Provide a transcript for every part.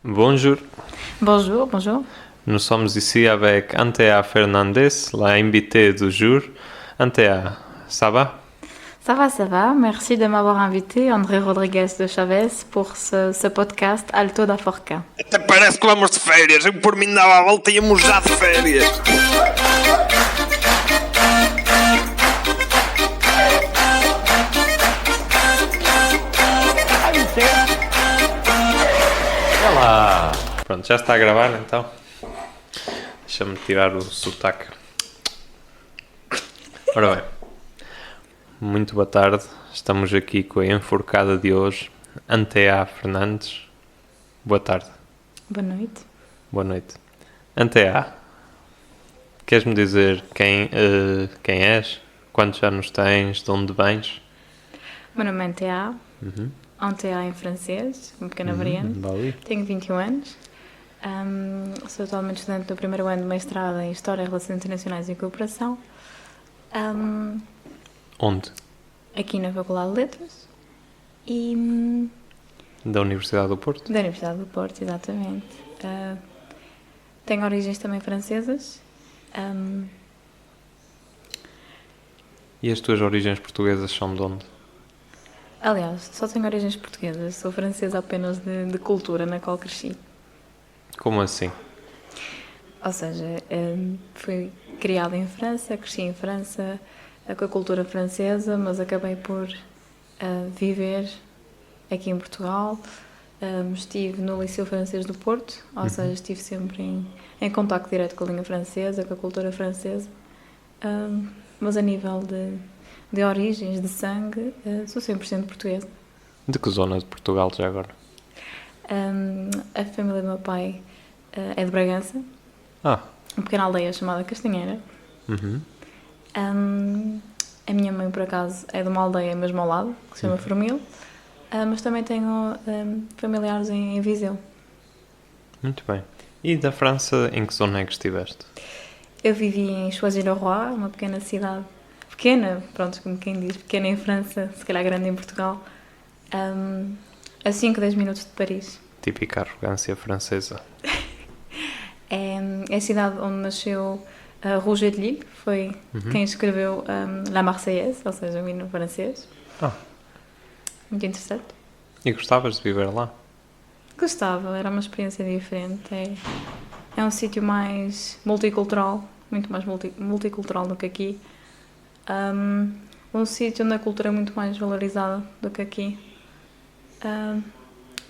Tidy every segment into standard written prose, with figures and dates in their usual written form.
Bonjour, Bonjour, bonjour. nous sommes ici avec Antea Fernandez, la invitée du jour. Antea, ça va? Ça va. Merci de m'avoir invité, André Rodrigues de Chavez, pour ce podcast Alto da Forca. Até parece que vamos de férias. Eu por mim dava a volta e íamos já de férias. Olá! Pronto, já está a gravar então? Deixa-me tirar o sotaque. Ora bem, muito boa tarde. Estamos aqui com a enforcada de hoje, Antea Fernandes. Boa tarde. Boa noite. Boa noite. Antea, queres-me dizer quem és? Quantos anos tens? De onde vens? Meu nome é Antea. Antea em francês, uma pequena variante. Vale. Tenho 21 anos. Sou atualmente estudante do primeiro ano de mestrado em História, Relações Internacionais e Cooperação. Onde? Aqui na Faculdade de Letras. E Da Universidade do Porto? da Universidade do Porto, exatamente. Tenho origens também francesas. E as tuas origens portuguesas são de onde? Aliás, só tenho origens portuguesas. Sou francesa apenas de cultura na qual cresci. Como assim? Ou seja, fui criada em França, cresci em França, com a cultura francesa, mas acabei por viver aqui em Portugal. Estive no Liceu Francês do Porto, ou seja, estive sempre em contacto direto com a língua francesa, com a cultura francesa. Mas a nível de origens, de sangue, sou 100% portuguesa. De que zona de Portugal já agora? A família do meu pai é de Bragança, Ah, uma pequena aldeia chamada Castanheira. A minha mãe, por acaso, é de uma aldeia mesmo ao lado, que se chama Formil, mas também tenho familiares em Viseu. muito bem. E da França, em que zona é que estiveste? Eu vivi em Choisy-le-Roi, uma pequena cidade, pequena, pronto, como quem diz, pequena em França, se calhar grande em Portugal, a 5, 10 minutos de Paris. Típica arrogância francesa. É a cidade onde nasceu Roger de Lille, foi quem escreveu La Marseillaise, ou seja, o hino francês. Ah, Muito interessante. e gostavas de viver lá? Gostava, era uma experiência diferente. É um sítio mais multicultural, muito mais multicultural do que aqui. Um sítio onde a cultura é muito mais valorizada do que aqui.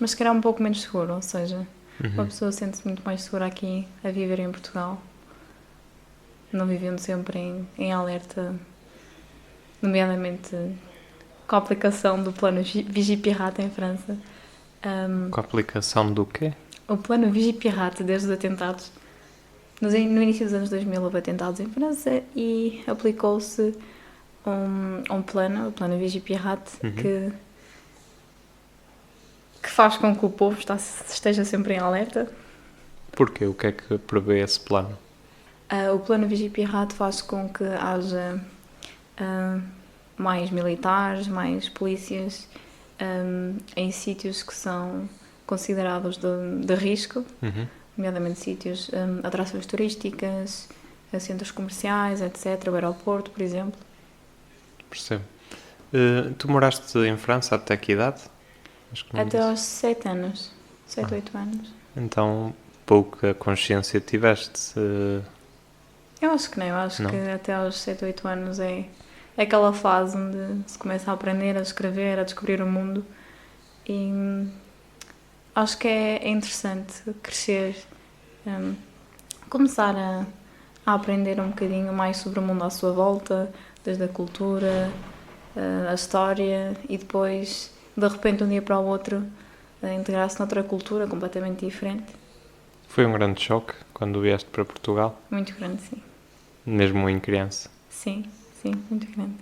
Mas se calhar um pouco menos seguro, ou seja, uma pessoa sente-se muito mais segura aqui a viver em Portugal, não vivendo sempre em alerta, nomeadamente com a aplicação do plano Vigipirate em França. Com a aplicação do quê? O plano Vigipirate, desde os atentados. No início dos anos 2000 houve atentados em França e aplicou-se um plano, o plano Vigipirate, que faz com que o povo esteja sempre em alerta. Porquê? O que é que prevê esse plano? O plano Vigipirate faz com que haja mais militares, mais polícias em sítios que são considerados de risco, nomeadamente sítios, atrações turísticas, centros comerciais, etc., o aeroporto, por exemplo. Percebo. Tu moraste em França até que idade? Acho que não Até disse. aos 7 anos, 7, 8 anos. Então, pouca consciência tiveste. Eu acho que não, eu acho Não? que até aos 7, 8 anos é aquela fase onde se começa a aprender, a escrever, a descobrir o mundo e acho que é interessante crescer, começar a aprender um bocadinho mais sobre o mundo à sua volta, desde a cultura, a história e depois, de repente, de um dia para o outro, integrar-se noutra cultura completamente diferente. Foi um grande choque quando vieste para Portugal, Muito grande, sim. mesmo em criança. Sim, muito grande.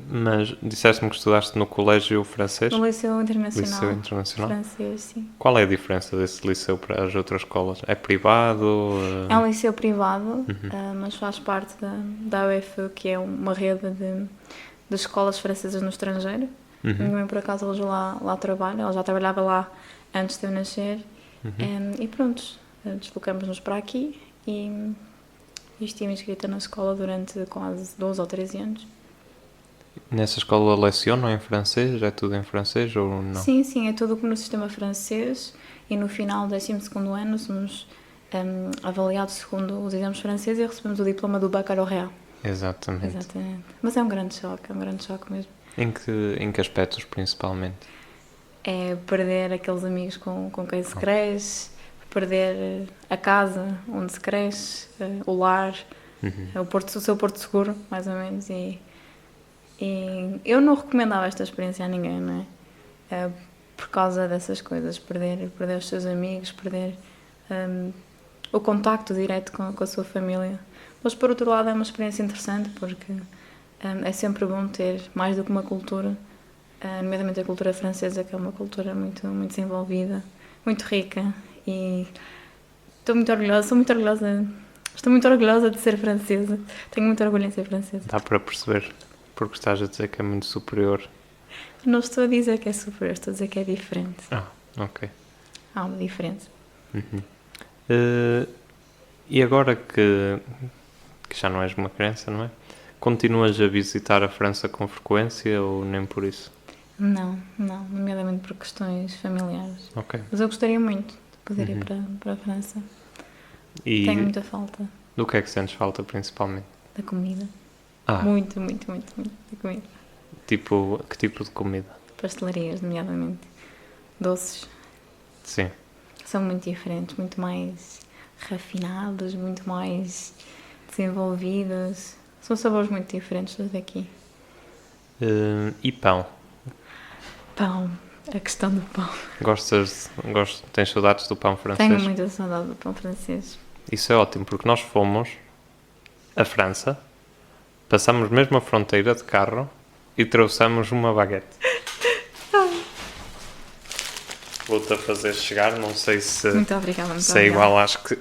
Mas disseste-me que estudaste no colégio francês? No Liceu Internacional, Liceu Internacional? francês, sim. Qual é a diferença desse liceu para as outras escolas? É privado? É um liceu privado, mas faz parte da UFU, que é uma rede de escolas francesas no estrangeiro. A minha mãe, por acaso, ela lá trabalha, ela já trabalhava lá antes de eu nascer E pronto, deslocamos-nos para aqui e estive inscrita na escola durante quase 12 ou 13 anos. Nessa escola lecionam em francês? É tudo em francês ou não? Sim, é tudo como no sistema francês e no final do 12º ano somos avaliados segundo os exames franceses e recebemos o diploma do baccalauréat. Exatamente. Mas é um grande choque mesmo. Em que aspectos, principalmente? É perder aqueles amigos com quem se cresce, perder a casa onde se cresce, o lar, o seu porto seguro, mais ou menos. E eu não recomendava esta experiência a ninguém, não é? Por causa dessas coisas, perder os seus amigos, perder o contacto direto com a sua família. Mas, por outro lado, é uma experiência interessante porque é sempre bom ter mais do que uma cultura, nomeadamente a cultura francesa, que é uma cultura muito, muito desenvolvida, muito rica, e estou muito orgulhosa de ser francesa. Tenho muito orgulho em ser francesa. Dá para perceber, porque estás a dizer que é muito superior. Não estou a dizer que é superior, estou a dizer que é diferente. Ok. Há uma diferença. E agora que já não és uma criança, não é? Continuas a visitar a França com frequência ou nem por isso? Não, nomeadamente por questões familiares. Ok. Mas eu gostaria muito de poder ir para a França. E Tenho muita falta do que é que sentes falta, principalmente? da comida. Ah, Muito da comida. tipo, que tipo de comida? Pastelarias, nomeadamente. Doces. Sim. São muito diferentes, muito mais refinados, muito mais desenvolvidos. São sabores muito diferentes dos daqui. E pão? Pão. A questão do pão. Tens saudades do pão francês? Tenho muita saudade do pão francês. Isso é ótimo, porque nós fomos à França, passamos mesmo a fronteira de carro e trouxemos uma baguete. Vou-te a fazer chegar, não sei se... Muito obrigada. Se é igual, acho que...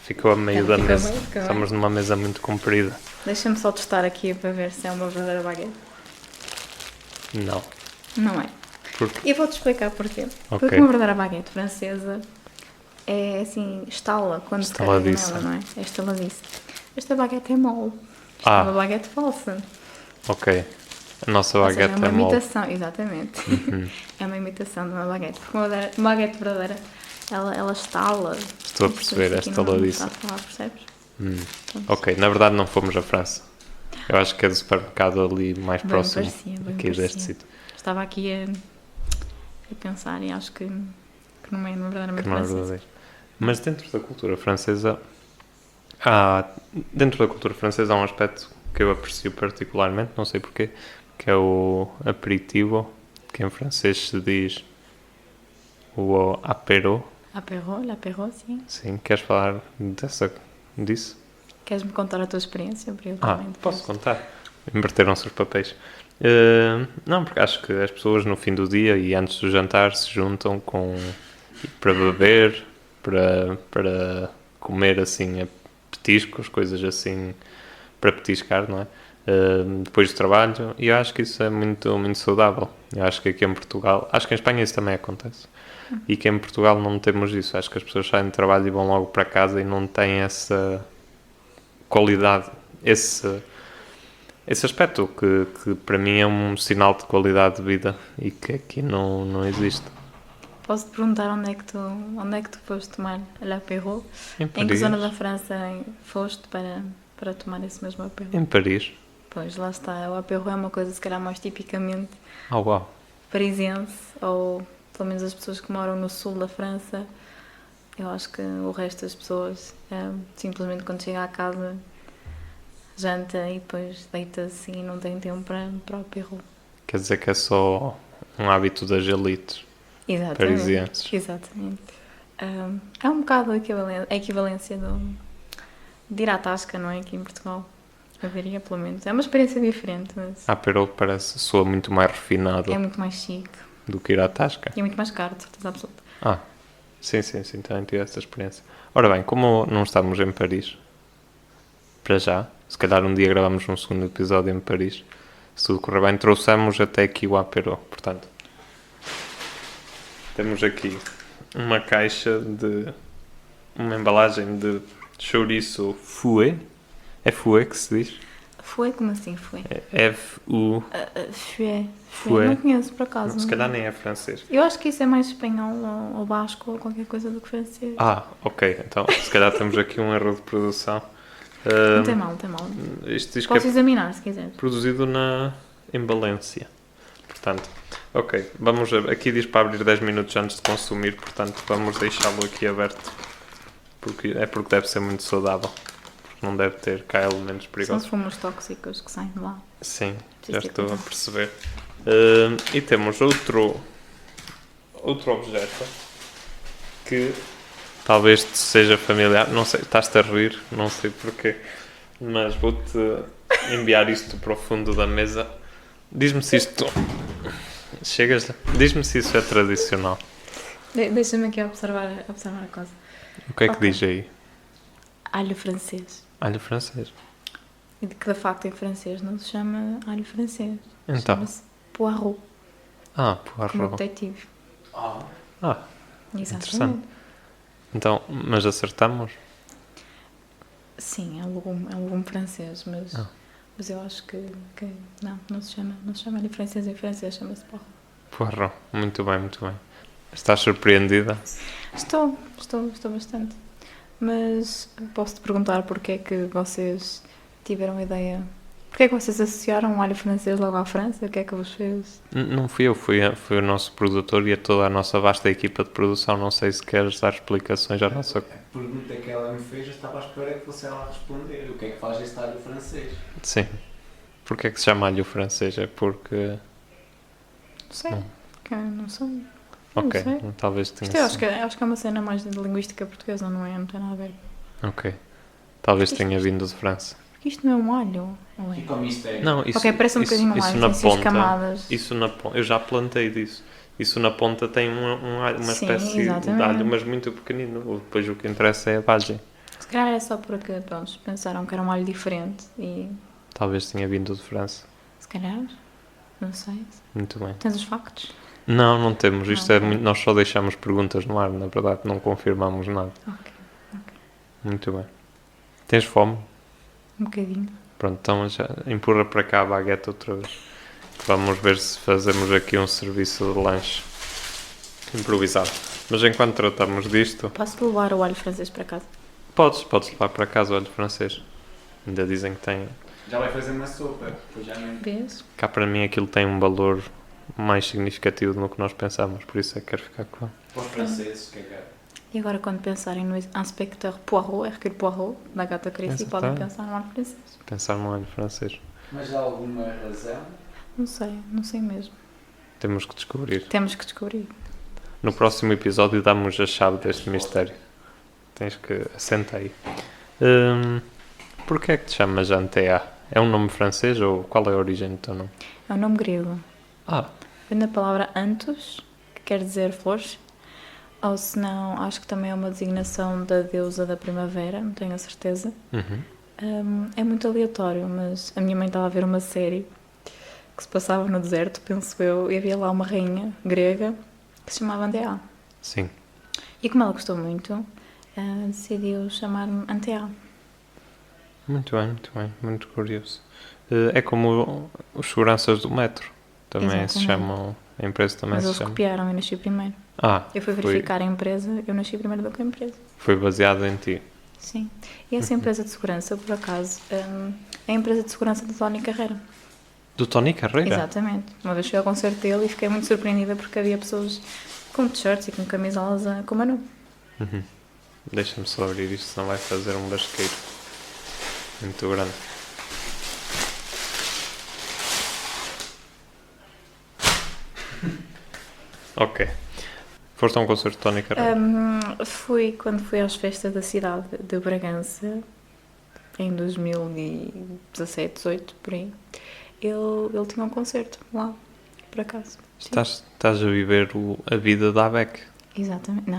ficou a meio da mesa. Ficou bem. Estamos numa mesa muito comprida. Deixa-me só testar aqui para ver se é uma verdadeira baguete. Não. Não é. Porque... E vou-te explicar porquê. Ok. Porque uma verdadeira baguete francesa é assim, estala quando se carrega Estaladiça. nela, não é? É estaladiça. Esta baguete é mole. Isto é uma baguete falsa. Ok. A nossa Ou seja, baguete é é uma mole. imitação, exatamente. É uma imitação de uma baguete. Porque uma baguete verdadeira, ela estala. Estou a perceber, é estaladiça. Percebes? Ok, na verdade não fomos à França. Eu acho que é do supermercado ali mais próximo Bem aqui parecia. deste sítio. Estava aqui a pensar e acho que não é verdadeiramente Que não é francesa. verdadeiro. Mas dentro da cultura francesa há um aspecto que eu aprecio particularmente, não sei porquê, que é o aperitivo, que em francês se diz o apéro. L'apéro, sim. Sim, queres falar disso? Queres-me contar a tua experiência? Posso contar. Inverteram-se os papéis. Não, porque acho que as pessoas no fim do dia e antes do jantar se juntam para beber, para comer assim petiscos, coisas assim para petiscar, não é? Depois do trabalho, e eu acho que isso é muito, muito saudável. Eu acho que aqui em Portugal, acho que em Espanha isso também acontece, e que em Portugal não temos isso. Acho que as pessoas saem do trabalho e vão logo para casa e não têm essa qualidade, esse aspecto que para mim é um sinal de qualidade de vida e que aqui não existe. Posso-te perguntar onde é que tu foste tomar l'apéro? Em Em que Paris. zona da França foste para tomar esse mesmo apéro? Em Paris. Pois, lá está. O apéro é uma coisa, se calhar, mais tipicamente Uau. parisiense, ou pelo menos as pessoas que moram no sul da França. Eu acho que o resto das pessoas, simplesmente quando chega à casa, janta e depois deita-se e não tem tempo para o apéro. Quer dizer que é só um hábito das elites parisienses. Exatamente. É um bocado a equivalência de ir à tasca, não é? Aqui em Portugal. Eu diria, pelo menos. É uma experiência diferente, mas Apéro soa muito mais refinado é muito mais chique. do que ir à tasca. E é muito mais caro, de certeza absoluta. Sim, também tive essa experiência. Ora bem, como não estamos em Paris, para já, se calhar um dia gravamos um segundo episódio em Paris, se tudo correr bem, trouxemos até aqui o apéro. Portanto, temos aqui uma caixa de... uma embalagem de chouriço fouet. É fouet que se diz? Foi? Como assim foi? É F-U... Fouet. Fouet. Não conheço, por acaso. Se calhar nem é francês. Eu acho que isso é mais espanhol ou basco ou qualquer coisa do que francês. Ah, ok. Então, se calhar temos aqui um erro de produção. Não tem mal, não tem mal. Isto diz que Posso é examinar, se quiser. produzido em Valência. Portanto, ok. Vamos aqui diz para abrir 10 minutos antes de consumir, portanto, vamos deixá-lo aqui aberto. Porque deve ser muito saudável. Porque não deve ter cá elementos São perigosos. os fumos tóxicos que saem de lá. Sim, já Preciso ter estou a cuidado. perceber. E temos outro objeto que talvez te seja familiar. Não sei, estás-te a rir, não sei porquê, mas vou-te enviar isto para o fundo da mesa. Diz-me se isto. Chegas? Diz-me se isso é tradicional. Deixa-me aqui observar a coisa. O que é que Ok. diz aí? Alho francês. Alho francês. E de que de facto em francês não se chama alho francês. Então. Chama-se poirot, Ah, como poirot. detetive. Ah, Exatamente. interessante. Então, mas acertamos? Sim, é um legume francês, Ah. mas eu acho que não se chama alho francês em francês, chama-se poirot. Poirot. Muito bem, muito bem. Estás surpreendida? Estou bastante. Mas posso-te perguntar porque é que vocês tiveram a ideia. Porque é que vocês associaram o alho francês logo à França? O que é que vos fez? Não fui eu, foi o nosso produtor e toda a nossa vasta equipa de produção. Não sei se queres dar explicações à nossa... A pergunta que ela me fez, eu estava à espera que fosse ela a responder. O que é que faz este alho francês? Sim. Porquê é que se chama alho francês? É porque... Não sei. Não. Que eu não sei. Ok, Não sei. talvez tenha Isto eu sido. acho que é uma cena mais de linguística portuguesa, não é? Não tem nada a ver. Ok. Talvez tenha vindo de França. Porque isto não é um alho, ou é? Fica o mistério. Não, isso, Ok, parece um isso, bocadinho um isso alho, na tem seis ponta, camadas. Isso na ponta, eu já plantei disso. Isso na ponta tem uma Sim, espécie de exatamente. alho, mas muito pequenino. Depois o que interessa é a vagem. Se calhar é só porque, pronto, pensaram que era um alho diferente e... Talvez tenha vindo de França. Se calhar, não sei. Muito bem. Tens os factos? Não temos. Isto Não, é ok. muito, nós só deixamos perguntas no ar, na verdade, não confirmamos nada. Ok, Muito bem. Tens fome? um bocadinho. Pronto, então já empurra para cá a baguete outra vez. Vamos ver se fazemos aqui um serviço de lanche improvisado. Mas enquanto tratamos disto, Posso levar o alho francês para casa? podes levar para casa o alho francês. Ainda dizem que tem. Já vai fazer uma sopa. Pois já nem... Vês? Cá para mim aquilo tem um valor mais significativo do que nós pensamos, por isso é que quero ficar com ele. Para os franceses, o que é que é? E agora quando pensarem no Inspecteur Poirot, Hercule Poirot, da Gata Christie, podem Exatamente. pensar no alho francês. Pensar no alho francês. Mas há alguma razão? Não sei mesmo. Temos que descobrir. Temos que descobrir. No próximo episódio damos a chave deste mistério. Tens que... Assenta aí. Porquê é que te chamas Antea? É um nome francês ou qual é a origem do teu nome? É um nome grego. Ah, Vem da palavra anthos, que quer dizer flores. Ou se não, acho que também é uma designação da deusa da primavera, não tenho a certeza. É muito aleatório, mas a minha mãe estava a ver uma série que se passava no deserto, penso eu, e havia lá uma rainha grega que se chamava Antea. sim. E como ela gostou muito, decidiu chamar-me Antea. Muito bem, muito curioso. É como os seguranças do metro. Também se Exatamente. chamam... A empresa também Mas se eles chama... copiaram, eu nasci primeiro. Ah, Eu fui verificar a empresa, eu nasci primeiro do que a empresa. foi baseado em ti. Sim. E essa empresa de segurança, por acaso, é a empresa de segurança do Tony Carreira. Do Tony Carreira? Exatamente. Uma vez fui ao concerto dele e fiquei muito surpreendida porque havia pessoas com t-shirts e com camisolas com o meu nome. Deixa-me só abrir isto, senão vai fazer um basqueiro muito grande. Ok. Foste a um concerto de Tony Carreira? Fui quando fui às festas da cidade de Bragança, em 2017, 18, por aí. Ele tinha um concerto lá, por acaso. Sim. Estás a viver a vida da ABEC. Exatamente.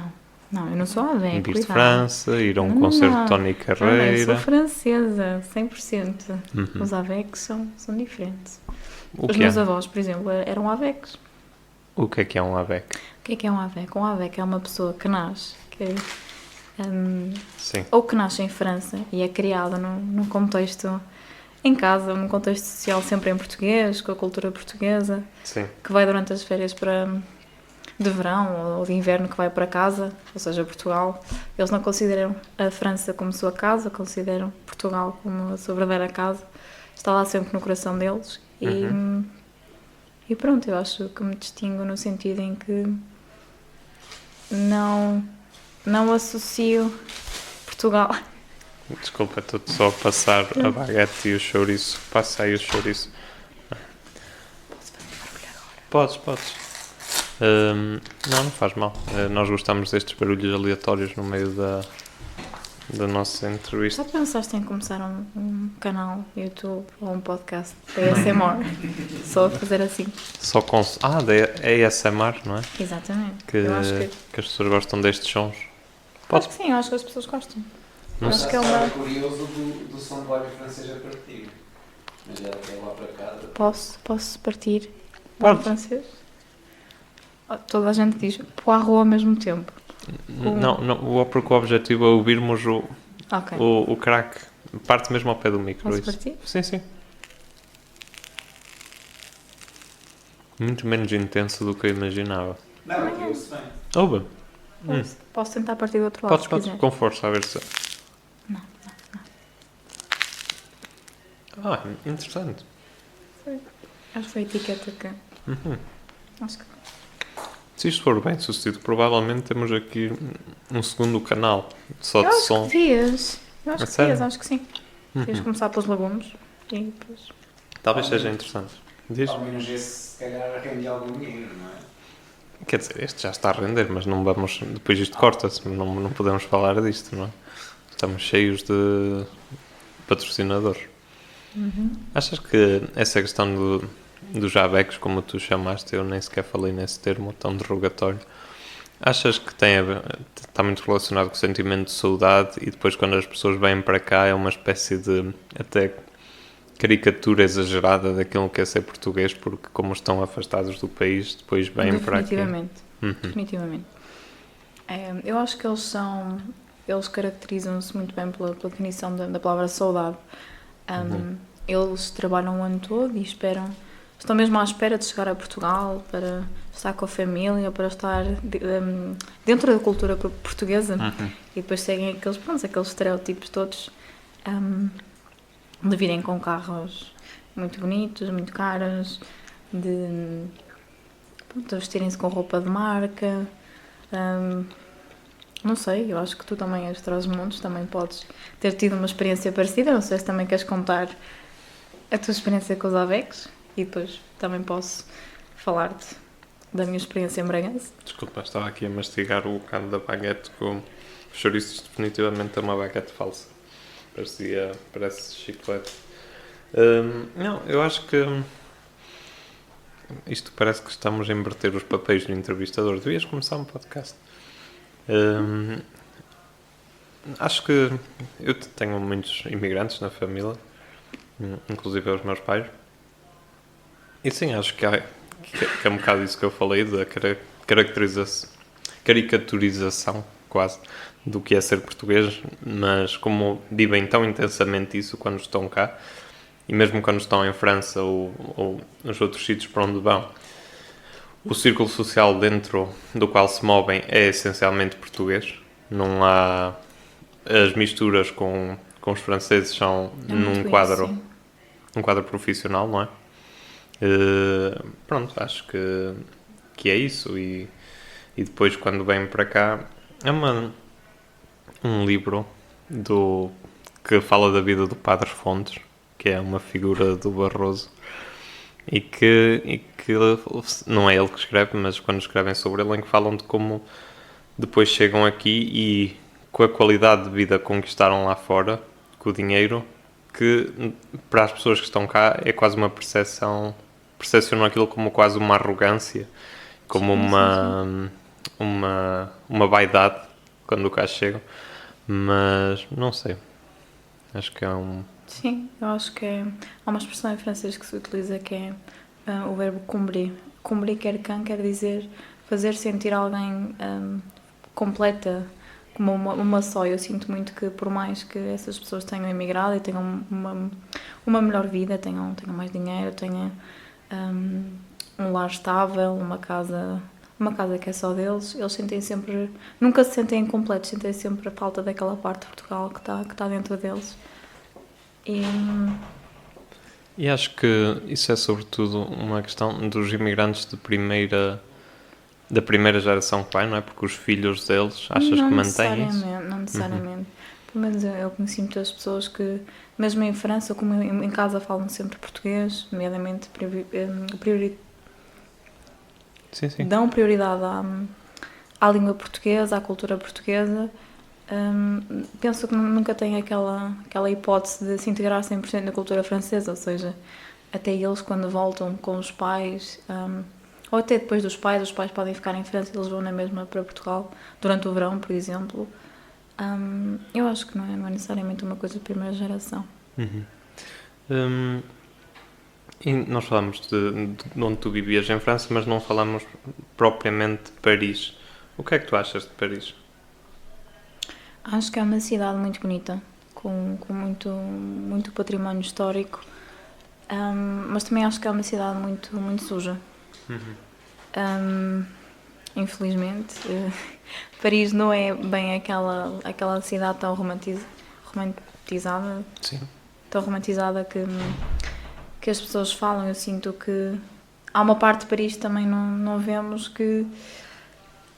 Não, eu não sou a velha. Viste França, ir a um concerto de Tony Eu Carreira. sou francesa, 100%. Uhum. Os AVECs são diferentes. O Os que é? meus avós, por exemplo, eram AVECs. O que é um AVEC? O que é um AVEC? Um AVEC é uma pessoa que nasce, Sim, ou que nasce em França e é criada num contexto, em casa, num contexto social sempre em português, com a cultura portuguesa, sim. que vai durante as férias de verão ou de inverno que vai para casa, ou seja, Portugal. Eles não consideram a França como sua casa, consideram Portugal como a sua verdadeira casa. Está lá sempre no coração deles e pronto, eu acho que me distingo no sentido em que não associo Portugal. Desculpa, estou só a passar a baguete e o chouriço. Passa aí o chouriço. Podes. Não faz mal. Nós gostamos destes barulhos aleatórios no meio da nossa entrevista. Já pensaste em começar um canal YouTube ou um podcast da ASMR? Só a fazer assim. Só com... da ASMR, não é? Exatamente. Que Eu acho que as pessoas gostam destes sons. Acho que sim, eu acho que as pessoas gostam. Não Acho sei. que é uma... curioso do som do alho francês a partir. Mas já tem lá para casa. Posso partir Pode. em francês? Toda a gente diz poirot ao mesmo tempo. Não, porque o objetivo é ouvirmos Ok. o crack. Parte mesmo ao pé do micro. Posso isso. partir? Sim. Muito menos intenso do que eu imaginava. Não, aqui eu sei bem. Ouve, Posso tentar partir do outro lado, podes, se quiser. com força, a ver se... Não. Interessante. Acho que foi a etiqueta que... Acho que... Se isto for bem sucedido, provavelmente temos aqui um segundo canal só Eu de acho som. que devias. Eu acho A que sério? devias, acho que sim. Devias começar pelos legumes e depois... Talvez seja interessante. Diz? Ao menos esse, se calhar, rende algum dinheiro, não é? Quer dizer, este já está a render, mas não vamos... Depois isto corta-se, não podemos falar disto, não é? Estamos cheios de patrocinadores. Achas que essa questão dos AVECs, como tu chamaste, eu nem sequer falei nesse termo tão derrogatório, achas que está muito relacionado com o sentimento de saudade e depois quando as pessoas vêm para cá é uma espécie de até caricatura exagerada daquilo que é ser português, porque como estão afastados do país, depois vêm para aqui? Definitivamente. Eu acho que eles caracterizam-se muito bem pela definição da palavra saudade. Eles trabalham o ano todo e estão mesmo à espera de chegar a Portugal para estar com a família, para estar dentro da cultura portuguesa e depois seguem aqueles estereótipos todos de virem com carros muito bonitos, muito caros, de vestirem-se com roupa de marca. Não sei, eu acho que tu também és Trás-os-Montes, também podes ter tido uma experiência parecida. Não sei se também queres contar a tua experiência com os AVECs e depois também posso falar-te da minha experiência em Bragança. Desculpa, estava aqui a mastigar o bocado da baguete com o chouriço, definitivamente é uma baguete falsa. Parece chiclete. Não, eu acho que isto parece que estamos a inverter os papéis do entrevistador. Devias começar um podcast. Acho que eu tenho muitos imigrantes na família, inclusive os meus pais. E sim, acho que é um bocado isso que eu falei, da caricaturização, quase, do que é ser português, mas como vivem tão intensamente isso quando estão cá, e mesmo quando estão em França ou nos outros sítios para onde vão, o círculo social dentro do qual se movem é essencialmente português. Não há... As misturas com os franceses são num quadro profissional, não é? Pronto, acho que é isso. E depois, quando vêm para cá, é um livro que fala da vida do Padre Fontes, que é uma figura do Barroso, e que não é ele que escreve, mas quando escrevem sobre ele, em que falam de como depois chegam aqui e com a qualidade de vida que conquistaram lá fora, com o dinheiro, que para as pessoas que estão cá é quase uma percepcionam aquilo como quase uma arrogância, como uma vaidade quando cá chegam, mas não sei, acho que é Sim, eu acho que há uma expressão em francês que se utiliza que é o verbo combrer, cumprir quer dizer fazer sentir alguém completa, como uma só. Eu sinto muito que, por mais que essas pessoas tenham emigrado e tenham uma melhor vida, tenham mais dinheiro, tenham um lar estável, uma casa que é só deles, eles sentem sempre, nunca se sentem incompletos, sentem sempre a falta daquela parte de Portugal que está dentro deles. E acho que isso é sobretudo uma questão dos imigrantes da primeira geração que vai, não é? Porque os filhos deles, achas que mantêm isso? Não necessariamente. Pelo menos eu conheci muitas pessoas que, mesmo em França, como em casa falam sempre português, nomeadamente Sim. dão prioridade à língua portuguesa, à cultura portuguesa. Penso que nunca têm aquela hipótese de se integrar 100% na cultura francesa, ou seja, até eles quando voltam com os pais, ou até depois dos pais, os pais podem ficar em França e eles vão na mesma para Portugal, durante o verão, por exemplo. Eu acho que não é necessariamente uma coisa de primeira geração. E nós falamos de onde tu vivias em França, mas não falamos propriamente de Paris. O que é que tu achas de Paris? Acho que é uma cidade muito bonita, com muito património histórico, mas também acho que é uma cidade muito, muito suja. Infelizmente, Paris não é bem aquela cidade tão romantizada, Sim. tão romantizada que as pessoas falam. Eu sinto que há uma parte de Paris que também não vemos, que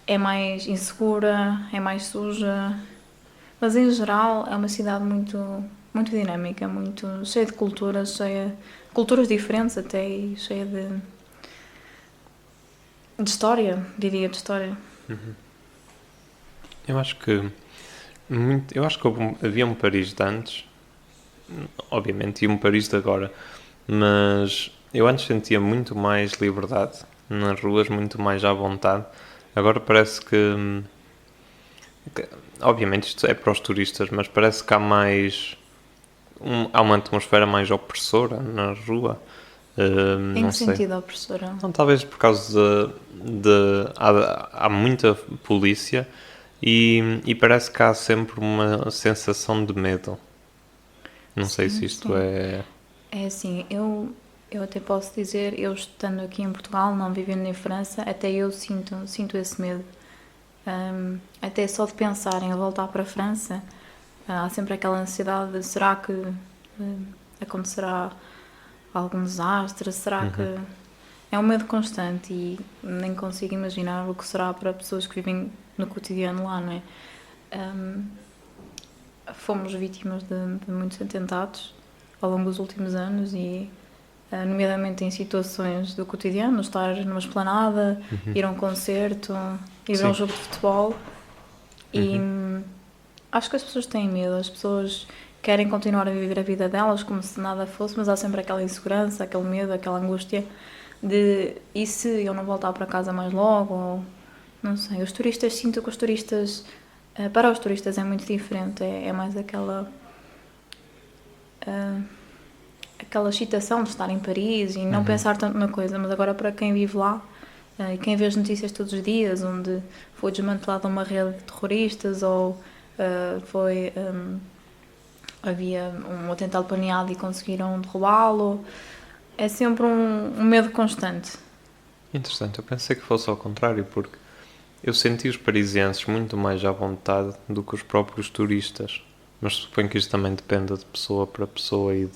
é mais insegura, é mais suja, mas em geral é uma cidade muito, muito dinâmica, muito cheia de culturas, culturas diferentes até, e cheia de história, diria, de história. Eu acho que havia um Paris de antes, obviamente, e um Paris de agora, mas eu antes sentia muito mais liberdade nas ruas, muito mais à vontade. Agora parece que obviamente isto é para os turistas, mas parece que há uma atmosfera mais opressora na rua. Em Não que sei. sentido, opressora? Não, talvez por causa há muita polícia e parece que há sempre uma sensação de medo. Não sei se isto sim. é... É assim, eu até posso dizer, eu estando aqui em Portugal, não vivendo em França, até eu sinto esse medo. Até só de pensar em voltar para a França, há sempre aquela ansiedade de será que acontecerá algum desastre, será que... É um medo constante e nem consigo imaginar o que será para pessoas que vivem no cotidiano lá, não é? Fomos vítimas de muitos atentados ao longo dos últimos anos e, nomeadamente em situações do cotidiano, estar numa esplanada, ir a um concerto, ir a um jogo de futebol, e acho que as pessoas têm medo, as pessoas querem continuar a viver a vida delas como se nada fosse, mas há sempre aquela insegurança, aquele medo, aquela angústia de e se eu não voltar para casa mais logo, ou não sei. Os turistas, sinto que os turistas, para os turistas é muito diferente, é mais aquela excitação de estar em Paris e não pensar tanto na coisa, mas agora para quem vive lá e quem vê as notícias todos os dias, onde foi desmantelada uma rede de terroristas ou havia um atentado planeado e conseguiram derrubá-lo, é sempre um medo constante. Interessante, eu pensei que fosse ao contrário, porque eu senti os parisienses muito mais à vontade do que os próprios turistas, mas suponho que isto também depende de pessoa para pessoa e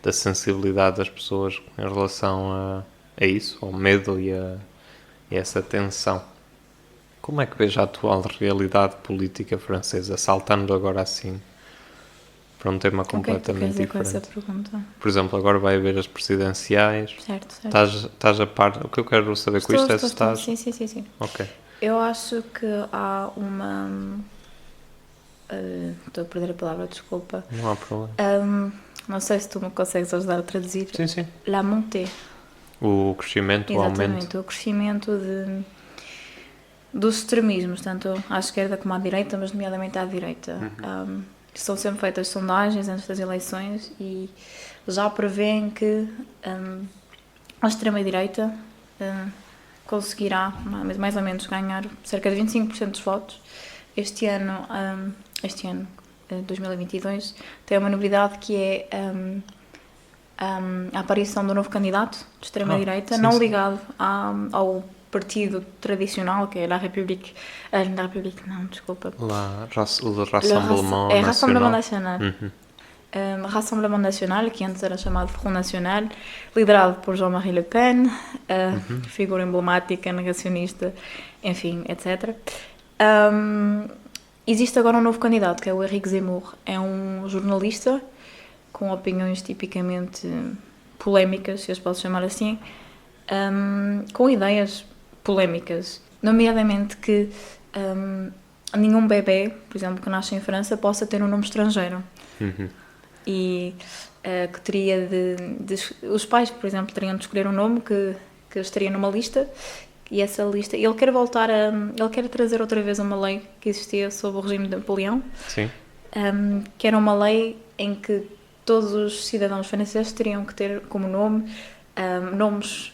da sensibilidade das pessoas em relação a isso, ao medo e a essa tensão. Como é que vejo a atual realidade política francesa, saltando agora assim para um tema completamente diferente. O que é que tu queres dizer diferente? com essa pergunta? Por exemplo, agora vai haver as presidenciais. Certo. Estás a par? O que eu quero saber com isto é se estás... Sim. Ok. Eu acho que há uma... estou a perder a palavra, desculpa. Não há problema. Não sei se tu me consegues ajudar a traduzir. Sim. La montée. O crescimento, o aumento. Exatamente, o crescimento dos extremismos, tanto à esquerda como à direita, mas nomeadamente à direita. São sempre feitas sondagens antes das eleições e já prevêem que a extrema-direita conseguirá mais ou menos ganhar cerca de 25% dos votos. Este ano, 2022, tem uma novidade que é a aparição do novo candidato de extrema-direita, não ligado ao partido tradicional, que é La République... La République, não, desculpa. O Rassemblement Rassemblement National. National. Rassemblement National, que antes era chamado Front National, liderado por Jean-Marie Le Pen, figura emblemática, negacionista, enfim, etc. Existe agora um novo candidato, que é o Éric Zemmour. É um jornalista com opiniões tipicamente polémicas, se as posso chamar assim, com ideias polémicas, nomeadamente que nenhum bebê, por exemplo, que nasce em França, possa ter um nome estrangeiro. E que teria os pais, por exemplo, teriam de escolher um nome que estaria numa lista, e essa lista, ele quer trazer outra vez uma lei que existia sob o regime de Napoleão. Sim. Que era uma lei em que todos os cidadãos franceses teriam que ter como nome nomes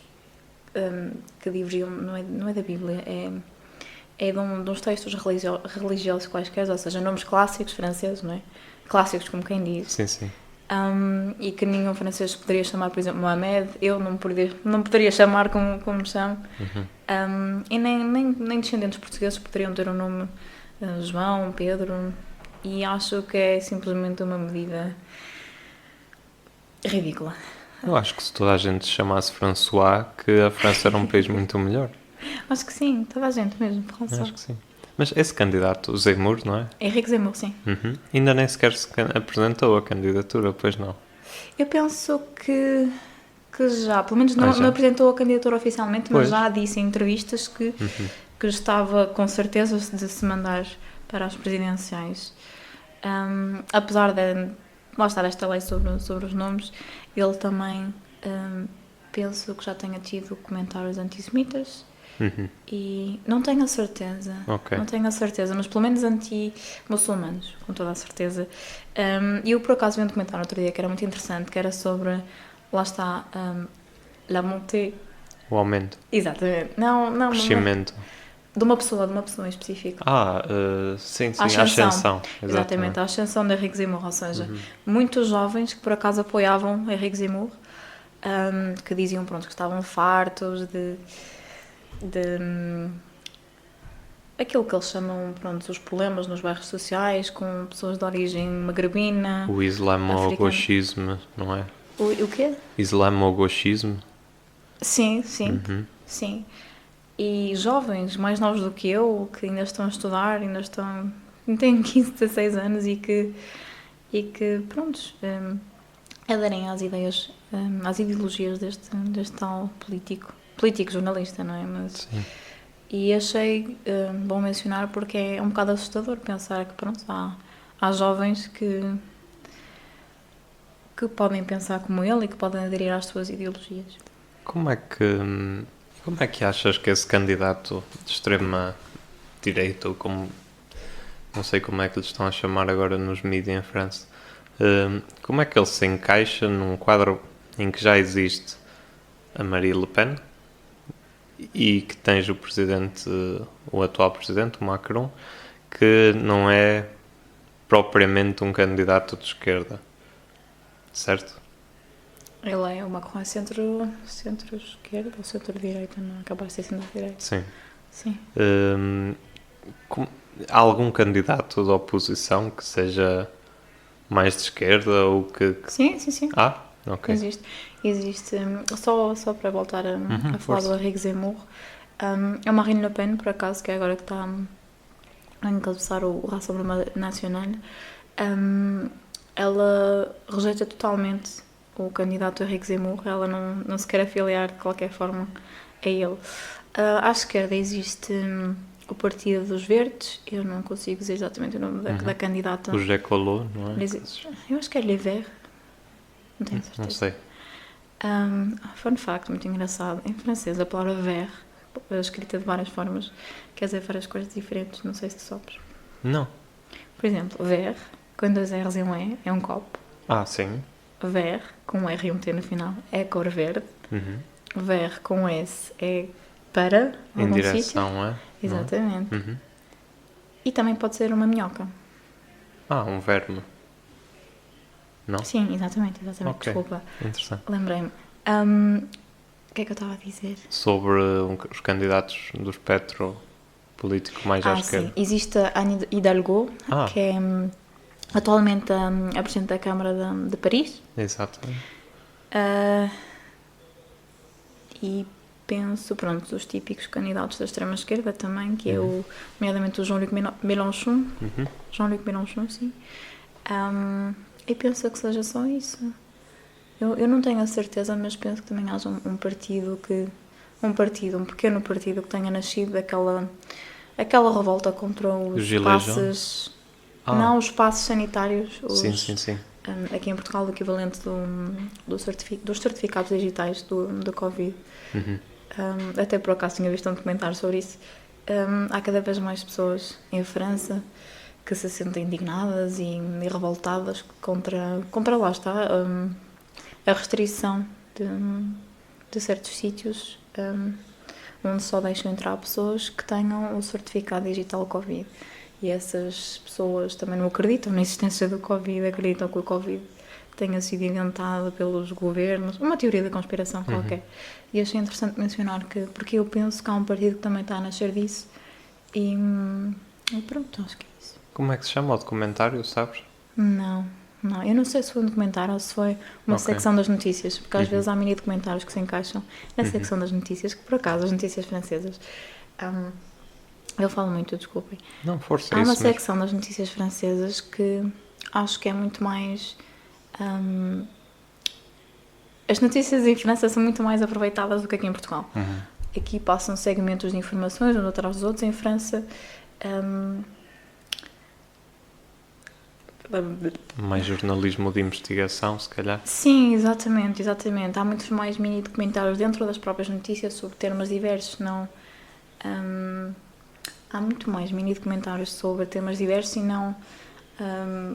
que divergiam, não é da Bíblia, é de uns textos religiosos quaisquer, ou seja, nomes clássicos franceses, não é? Clássicos, como quem diz. Sim. E que nenhum francês poderia chamar, por exemplo, Mohamed. Eu não poderia chamar como me chamo. E nem descendentes portugueses poderiam ter o nome João, Pedro. E acho que é simplesmente uma medida ridícula. Eu acho que se toda a gente se chamasse François, que a França era um país muito melhor. Acho que sim, toda a gente mesmo. François. Acho que sim. Mas esse candidato, o Zemmour, não é? Éric Zemmour, sim. Ainda nem sequer se apresentou a candidatura, pois não? Eu penso que já, pelo menos não apresentou a candidatura oficialmente, mas já disse em entrevistas que estava com certeza de se mandar para as presidenciais. Apesar de lá estar esta lei sobre os nomes, ele também penso que já tenha tido comentários antissemitas. E não tenho a certeza, mas pelo menos anti-muçulmanos, com toda a certeza. E eu por acaso vi um documentário outro dia que era muito interessante, que era sobre, lá está, la montée. O aumento. Exatamente. Não, crescimento. De uma pessoa em específico. Sim, a ascensão. Exatamente, a ascensão de Éric Zemmour, ou seja, muitos jovens que por acaso apoiavam Éric Zemmour, que diziam, pronto, que estavam fartos de aquilo que eles chamam, pronto, os problemas nos bairros sociais com pessoas de origem magrebina, o islamo-gauchismo, não é? O quê? Islamo-gauchismo. Sim. E jovens mais novos do que eu, que ainda estão a estudar, têm 15, 16 anos e que pronto, aderem às ideias, às ideologias deste tal político jornalista, não é? Mas, sim. E achei bom mencionar porque é um bocado assustador pensar que, pronto, há jovens que podem pensar como ele e que podem aderir às suas ideologias. Como é que achas que esse candidato de extrema direita, ou como, não sei como é que lhe estão a chamar agora nos mídias em França, como é que ele se encaixa num quadro em que já existe a Marine Le Pen e que tens o atual presidente, o Macron, que não é propriamente um candidato de esquerda, certo? Ele é, o Macron é centro-esquerda ou centro-direita, não é capaz de ser centro-direita? Sim. Há algum candidato da oposição que seja mais de esquerda ou que... Sim. Ok. Existe. Só para voltar a falar do Éric Zemmour, a Marine Le Pen, por acaso, que é agora que está a encabeçar o Rassemblement National, ela rejeita totalmente o candidato Éric Zemmour, ela não se quer afiliar de qualquer forma a ele. À esquerda existe o Partido dos Verdes, eu não consigo dizer exatamente o nome da candidata. O José Collot, não é? Eu acho que é Les Verts, não tenho certeza. Não sei. Fun fact, muito engraçado, em francês a palavra vert, escrita de várias formas, quer dizer várias coisas diferentes, não sei se tu sabes. Não. Por exemplo, vert, com 2 R's e um E, é um copo. Sim. Vert, com um R e um T no final, é a cor verde. ver com S é para Em algum direção, sítio. é? Exatamente. Uhum. E também pode ser uma minhoca. Um verme. Não? Sim, exatamente. Ok. Desculpa, Interessante. lembrei-me. O que é que eu estava a dizer? Sobre os candidatos do espectro político mais à esquerda. Sim. Existe a Anne Hidalgo, que é atualmente a Presidente da Câmara de Paris. Exatamente. E penso, pronto, os típicos candidatos da extrema-esquerda também, que é nomeadamente o Jean-Luc Mélenchon. Jean-Luc Mélenchon, sim. E penso que seja só isso. Eu não tenho a certeza, mas penso que também haja um pequeno partido que tenha nascido daquela revolta contra os passes... Não, os passes sanitários. Sim. Aqui em Portugal, o equivalente dos certificados digitais do Covid. Até por acaso tinha visto um documentário sobre isso. Há cada vez mais pessoas em França que se sentem indignadas e revoltadas contra lá está, a restrição de certos sítios onde só deixam entrar pessoas que tenham o certificado digital Covid. E essas pessoas também não acreditam na existência do Covid, acreditam que o Covid tenha sido inventado pelos governos, uma teoria da conspiração qualquer. E achei interessante mencionar porque eu penso que há um partido que também está a nascer disso e pronto, acho que é isso. Como é que se chama o documentário, sabes? Não, eu não sei se foi um documentário ou se foi uma secção das notícias, porque às vezes há mini documentários que se encaixam na secção das notícias, que por acaso as notícias francesas... eu falo muito, desculpem. Não, força. Há uma secção das notícias francesas que acho que é muito mais... as notícias em França são muito mais aproveitadas do que aqui em Portugal. Aqui passam segmentos de informações, uns atrás dos outros. Em França... mais jornalismo de investigação, se calhar. Sim, exatamente. Há muitos mais mini documentários dentro das próprias notícias sobre temas diversos, não... há muito mais mini documentários sobre temas diversos e não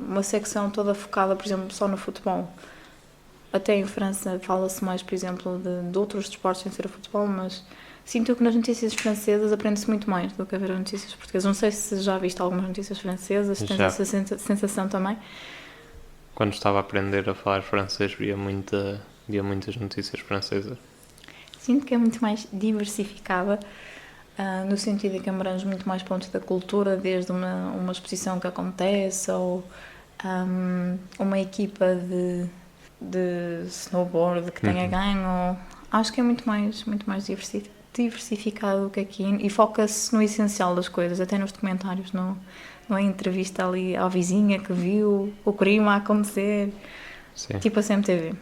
uma secção toda focada, por exemplo, só no futebol. Até em França fala-se mais, por exemplo, de outros desportos sem ser o futebol, mas sinto que nas notícias francesas aprende-se muito mais do que a ver as notícias portuguesas. Não sei se já viste algumas notícias francesas, se tens essa sensação também. Quando estava a aprender a falar francês, via muitas notícias francesas. Sinto que é muito mais diversificada, no sentido de que abrange muito mais pontos da cultura, desde uma exposição que acontece ou uma equipa de snowboard que tenha ganho. Acho que é muito mais diversificado do que aqui e foca-se no essencial das coisas, até nos documentários, não é entrevista ali à vizinha que viu o crime a acontecer. Sim. Tipo a CMTV.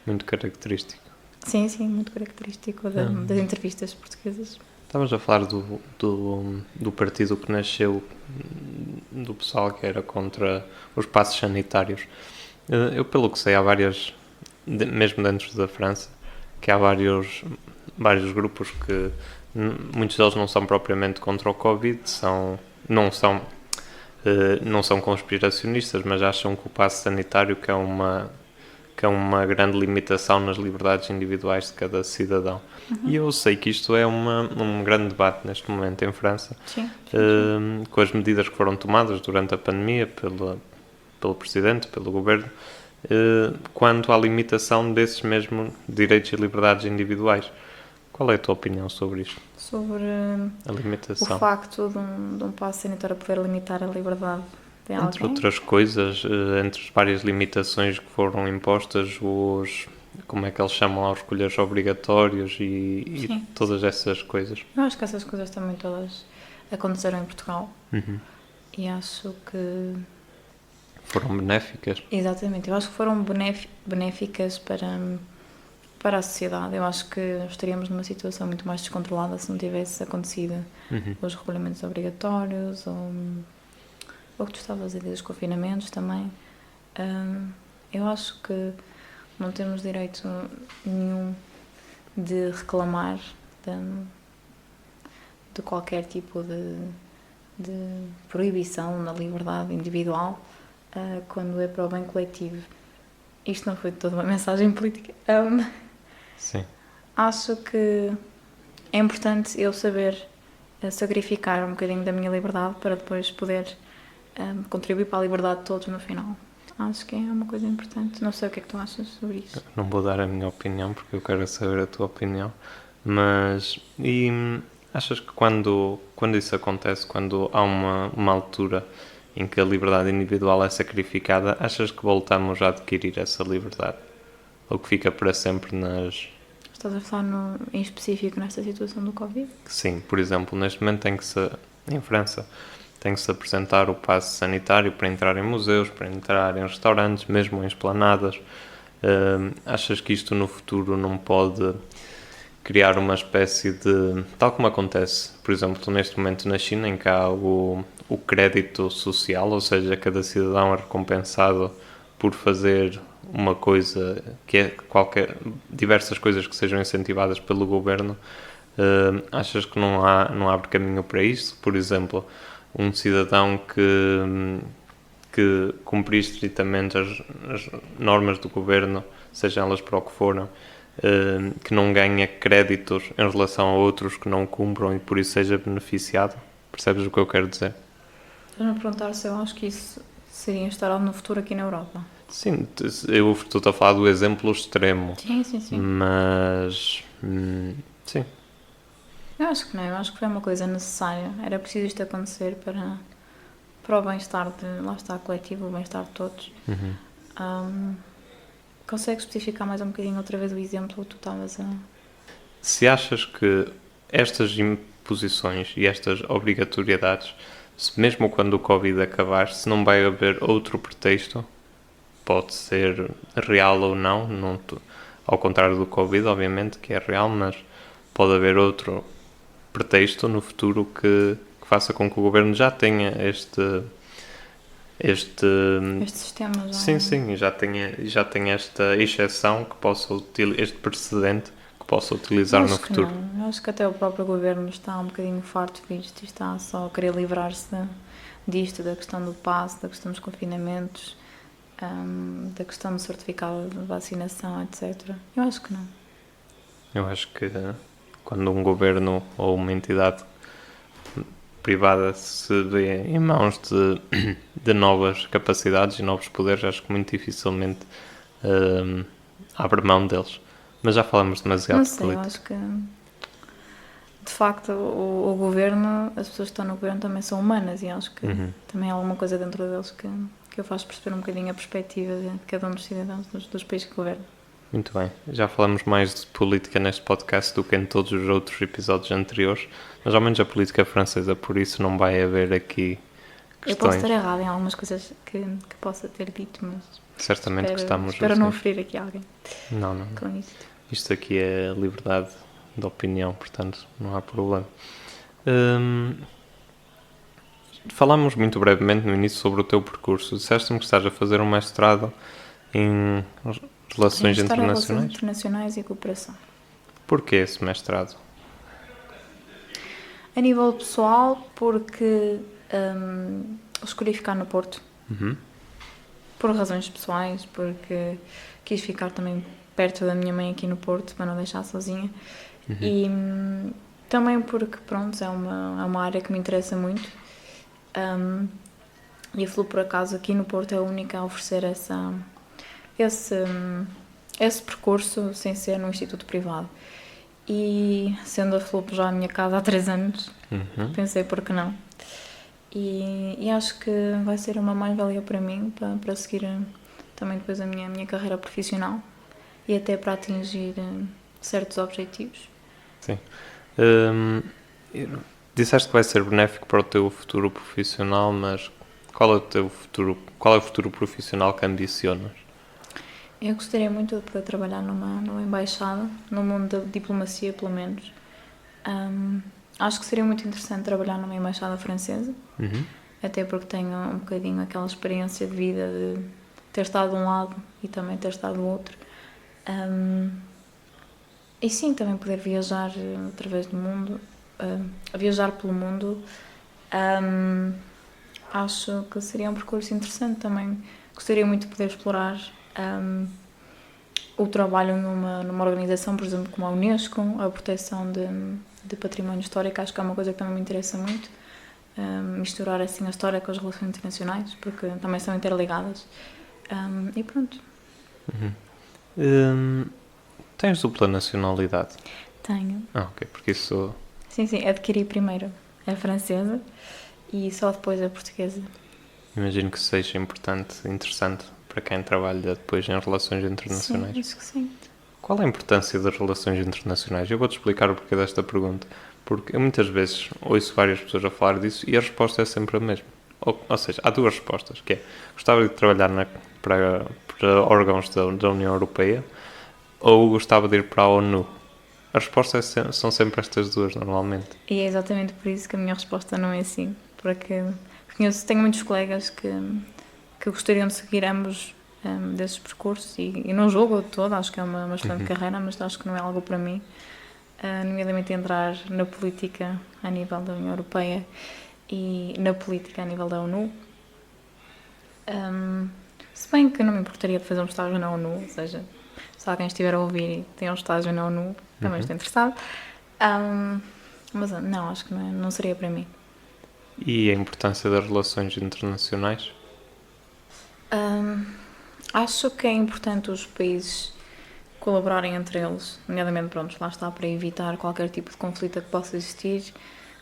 Muito característico. Sim, muito característico das entrevistas portuguesas. Estavas a falar do partido que nasceu, do pessoal que era contra os passos sanitários. Eu, pelo que sei, há várias, mesmo dentro da França, que há vários grupos que muitos deles não são propriamente contra o Covid, não são conspiracionistas, mas acham que o passo sanitário que é uma grande limitação nas liberdades individuais de cada cidadão. E eu sei que isto é um grande debate neste momento em França. Sim. Com as medidas que foram tomadas durante a pandemia pelo Presidente, pelo Governo, quanto à limitação desses mesmos direitos e liberdades individuais. Qual é a tua opinião sobre isto? Sobre a limitação. O facto de um passo sanitário poder limitar a liberdade de alguém? Entre outras coisas, entre as várias limitações que foram impostas, como é que eles chamam aos colheres obrigatórios e todas essas coisas. Eu acho que essas coisas também todas aconteceram em Portugal. E acho que... foram benéficas? Exatamente, eu acho que foram benéficas para a sociedade. Eu acho que estaríamos numa situação muito mais descontrolada se não tivesse acontecido os regulamentos obrigatórios ou o que tu estavas a dizer, os confinamentos também. Eu acho que não temos direito nenhum de reclamar de qualquer tipo de proibição na liberdade individual quando é para o bem coletivo. Isto não foi toda uma mensagem política. Sim. acho que é importante eu saber sacrificar um bocadinho da minha liberdade para depois poder contribuir para a liberdade de todos no final. Acho que é uma coisa importante. Não sei o que é que tu achas sobre isso. Não vou dar a minha opinião porque eu quero saber a tua opinião, mas achas que quando isso acontece, quando há uma altura em que a liberdade individual é sacrificada, achas que voltamos a adquirir essa liberdade? Ou que fica para sempre nas... Estás a falar em específico nesta situação do Covid? Sim, por exemplo, neste momento em França, tem que se apresentar o passe sanitário para entrar em museus, para entrar em restaurantes, mesmo em esplanadas. Achas que isto no futuro não pode criar uma espécie de... Tal como acontece, por exemplo, neste momento na China, em que há o crédito social, ou seja, cada cidadão é recompensado por fazer uma coisa que é diversas coisas que sejam incentivadas pelo governo. Achas que não abre caminho para isso? Por exemplo, um cidadão que cumprir estritamente as normas do governo, sejam elas para o que foram, que não ganha créditos em relação a outros que não cumpram e por isso seja beneficiado. Percebes o que eu quero dizer? Estás-me a perguntar se eu acho que isso seria instalado no futuro aqui na Europa. Sim, eu estou a falar do exemplo extremo. Sim. Mas, sim. Eu acho que não, eu acho que foi uma coisa necessária. Era preciso isto acontecer para o bem-estar lá está, coletivo, o bem-estar de todos. Consegues especificar mais um bocadinho outra vez o exemplo que tu estavas a... Se achas que estas imposições e estas obrigatoriedades, mesmo quando o Covid acabar, se não vai haver outro pretexto, pode ser real ou não, ao contrário do Covid, obviamente, que é real, mas pode haver outro pretexto no futuro que faça com que o governo já tenha este sistema já... Sim, e já tenha esta exceção que possa este precedente que possa utilizar no futuro. Não. Eu acho que até o próprio governo está um bocadinho farto disto e está só a querer livrar-se disto, da questão do passe, da questão dos confinamentos, da questão do certificado de vacinação, etc. Eu acho que não. Eu acho que quando um governo ou uma entidade privada se vê em mãos de novas capacidades e novos poderes, acho que muito dificilmente abre mão deles. Mas já falamos demasiado de política. Eu acho que de facto o governo, as pessoas que estão no governo também são humanas e acho que também há alguma coisa dentro deles que eu faço perceber um bocadinho a perspectiva de cada um dos cidadãos dos países que governam. Muito bem, já falamos mais de política neste podcast do que em todos os outros episódios anteriores, mas ao menos a política francesa, por isso não vai haver aqui questões. Eu posso estar errado em algumas coisas que possa ter dito, mas certamente que estamos espero não ferir aqui alguém. Não. Com isto. Isto aqui é liberdade de opinião, portanto não há problema. Falámos muito brevemente no início sobre o teu percurso. Disseste-me que estás a fazer um mestrado em Relações Internacionais? Relações Internacionais e Cooperação. Porquê esse mestrado? A nível pessoal, porque escolhi ficar no Porto. Por razões pessoais, porque quis ficar também perto da minha mãe aqui no Porto, para não deixar sozinha. E também porque, pronto, é uma área que me interessa muito. E a FLU, por acaso, aqui no Porto é a única a oferecer esse percurso sem ser num instituto privado. E sendo a FLUP já a minha casa há 3 anos, pensei por que não. E acho que vai ser uma mais-valia para mim, para seguir também depois a minha carreira profissional e até para atingir certos objetivos. Sim. Disseste que vai ser benéfico para o teu futuro profissional, mas qual é o futuro profissional que ambicionas? Eu gostaria muito de poder trabalhar numa embaixada, no mundo da diplomacia, pelo menos. Acho que seria muito interessante trabalhar numa embaixada francesa, até porque tenho um bocadinho aquela experiência de vida de ter estado de um lado e também ter estado do outro. E sim, também poder viajar através do mundo, viajar pelo mundo. Acho que seria um percurso interessante também. Gostaria muito de poder explorar o trabalho numa organização, por exemplo, como a Unesco, a proteção de património histórico, acho que é uma coisa que também me interessa muito. Misturar assim a história com as relações internacionais, porque também são interligadas. E pronto. Tens dupla nacionalidade? Tenho. Ok, porque isso... Sim, adquiri primeiro a francesa e só depois a portuguesa. Imagino que seja interessante para quem trabalha depois em relações internacionais. Sim, acho que sim. Qual é a importância das relações internacionais? Eu vou-te explicar o porquê desta pergunta. Porque eu muitas vezes ouço várias pessoas a falar disso e a resposta é sempre a mesma. Ou seja, há duas respostas, que é, gostava de trabalhar para órgãos da União Europeia ou gostava de ir para a ONU. As respostas são sempre estas duas, normalmente. E é exatamente por isso que a minha resposta não é assim, porque tenho muitos colegas que gostariam de seguir ambos desses percursos e não julgo de todo, acho que é uma excelente carreira, mas acho que não é algo para mim, nomeadamente entrar na política a nível da União Europeia e na política a nível da ONU. Se bem que não me importaria de fazer um estágio na ONU, ou seja, se alguém estiver a ouvir e tem um estágio na ONU, também estou interessado. Mas não, acho que não seria para mim. E a importância das relações internacionais? Acho que é importante os países colaborarem entre eles, nomeadamente, pronto, lá está, para evitar qualquer tipo de conflito que possa existir,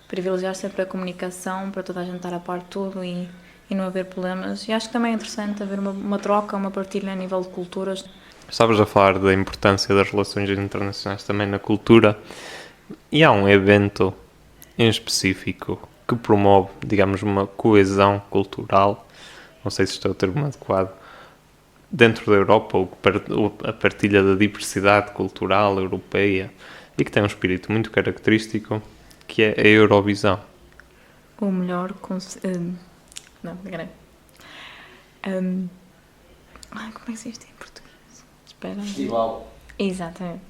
privilegiar sempre a comunicação para toda a gente estar a par de tudo e não haver problemas. E acho que também é interessante haver uma troca, uma partilha a nível de culturas. Estavas a falar da importância das relações internacionais também na cultura, e há um evento em específico que promove, digamos, uma coesão cultural, não sei se isto é o termo adequado, dentro da Europa, ou a partilha da diversidade cultural europeia, e que tem um espírito muito característico, que é a Eurovisão. O melhor... não, enganei. Como é que se diz isto em português? Espera. Festival. Exatamente.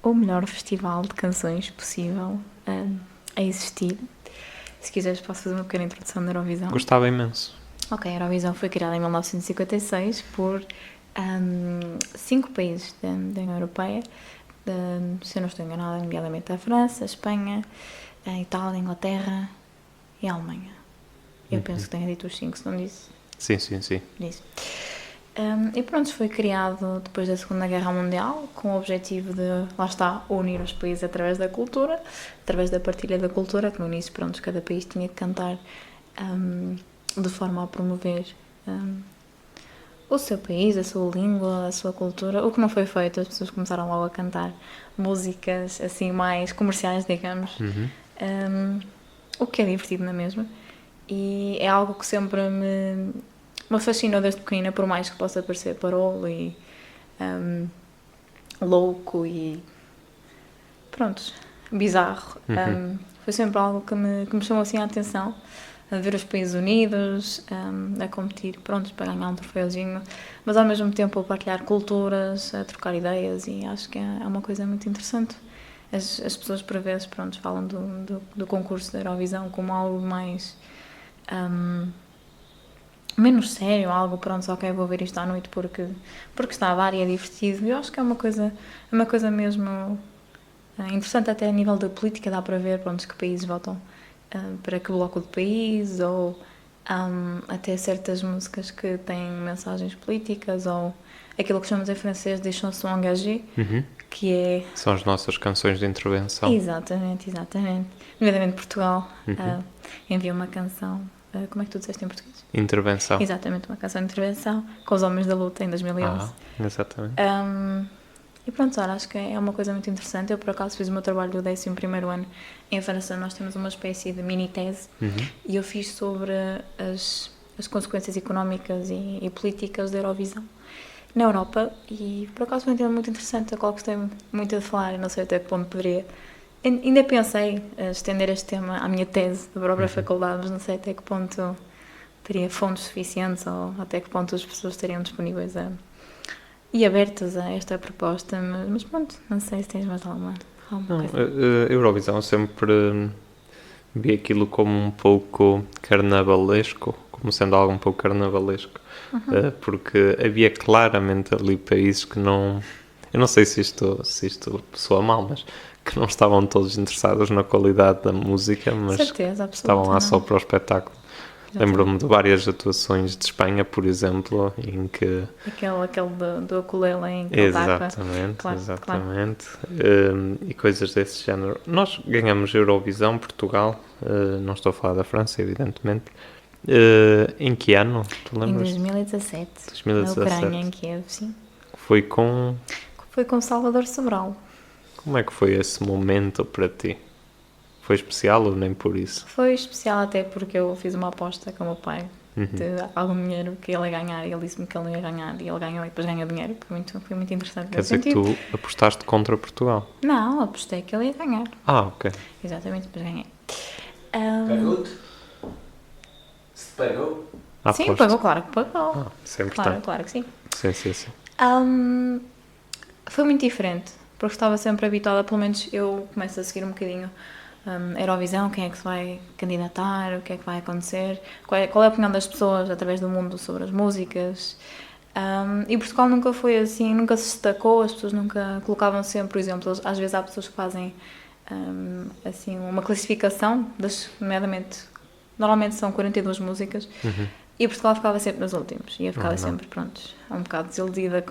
O melhor festival de canções possível a existir. Se quiseres posso fazer uma pequena introdução da Eurovisão. Gostava imenso. Ok, a Eurovisão foi criada em 1956 por 5 países da União Europeia, se eu não estou enganada, nomeadamente a França, a Espanha, a Itália, a Inglaterra e a Alemanha. Eu penso que tenha dito os 5, se não disse. Sim. Disse. E pronto, foi criado depois da Segunda Guerra Mundial com o objetivo de, lá está, unir os países através da cultura, através da partilha da cultura, que no início, pronto, cada país tinha que cantar de forma a promover o seu país, a sua língua, a sua cultura, o que não foi feito, as pessoas começaram logo a cantar músicas assim mais comerciais, digamos, o que é divertido na mesma, e é algo que sempre me fascinou desde pequenina, por mais que possa parecer parolo e louco e pronto, bizarro, foi sempre algo que me chamou assim a atenção, a ver os países unidos, a competir, pronto, para ganhar um troféuzinho, mas ao mesmo tempo a partilhar culturas, a trocar ideias, e acho que é uma coisa muito interessante. As pessoas por vezes, pronto, falam do concurso da Eurovisão como algo mais menos sério, algo, pronto, ok, vou ver isto à noite porque está a dar e é divertido. Eu acho que é uma coisa mesmo interessante, até a nível da política, dá para ver, pronto, que países votam para que bloco de país, ou até certas músicas que têm mensagens políticas, ou aquilo que chamamos em francês de chanson engagée, que é... São as nossas canções de intervenção. Exatamente. Nomeadamente Portugal envia uma canção, como é que tu disseste em português? Intervenção. Exatamente, uma canção de intervenção com os Homens da Luta em 2011. Exatamente. E pronto, olha, acho que é uma coisa muito interessante. Eu, por acaso, fiz o meu trabalho do 11º ano em França. Nós temos uma espécie de mini-tese e eu fiz sobre as consequências económicas e políticas da Eurovisão na Europa, e por acaso foi um tema muito interessante, a qual gostei muito de falar. Não sei até que ponto poderia... Ainda pensei estender este tema à minha tese da própria faculdade, mas não sei até que ponto teria fontes suficientes, ou até que ponto as pessoas estariam disponíveis e abertas a esta proposta, mas pronto, não sei se tens mais alguma coisa. A Eurovisão sempre vi aquilo como um pouco carnavalesco, como sendo algo um pouco carnavalesco, porque havia claramente ali países que não, eu não sei se isto soa mal, mas que não estavam todos interessados na qualidade da música, mas Certeza, absoluta, estavam lá não. só para o espetáculo. Lembro-me de várias atuações de Espanha, por exemplo, em que... Aquele do ukulele em que ele toca. Exatamente, Claro, exatamente. E coisas desse género. Nós ganhamos Eurovisão, Portugal, não estou a falar da França, evidentemente. Em que ano? Tu Em lembras? 2017, 2017. na Ucrânia, em Kiev, sim. Foi com... Foi com Salvador Sobral. Como é que foi esse momento para ti? Foi especial ou nem por isso? Foi especial até porque eu fiz uma aposta com o meu pai Uhum. de algum dinheiro que ele ia ganhar e ele disse-me que ele não ia ganhar e ele ganhou e depois ganhou dinheiro. Foi muito interessante Quer nesse dizer que sentido. tu apostaste contra Portugal? Não, apostei que ele ia ganhar. Ah, ok. Exatamente, depois ganhei. Pagou-te? Se te pagou? Sim, Aposto. pagou, claro que pagou. Ah, isso é Claro, importante. claro que sim. Sim, sim, sim. Foi muito diferente, porque estava sempre habituada, pelo menos eu começo a seguir um bocadinho Eurovisão, quem é que se vai candidatar, o que é que vai acontecer, qual é a opinião das pessoas através do mundo sobre as músicas. E Portugal nunca foi assim, nunca se destacou, as pessoas nunca colocavam sempre, por exemplo, às vezes há pessoas que fazem assim, uma classificação, nomeadamente, normalmente são 42 músicas, e Portugal ficava sempre nos últimos, e eu ficava sempre, pronto, um bocado desiludida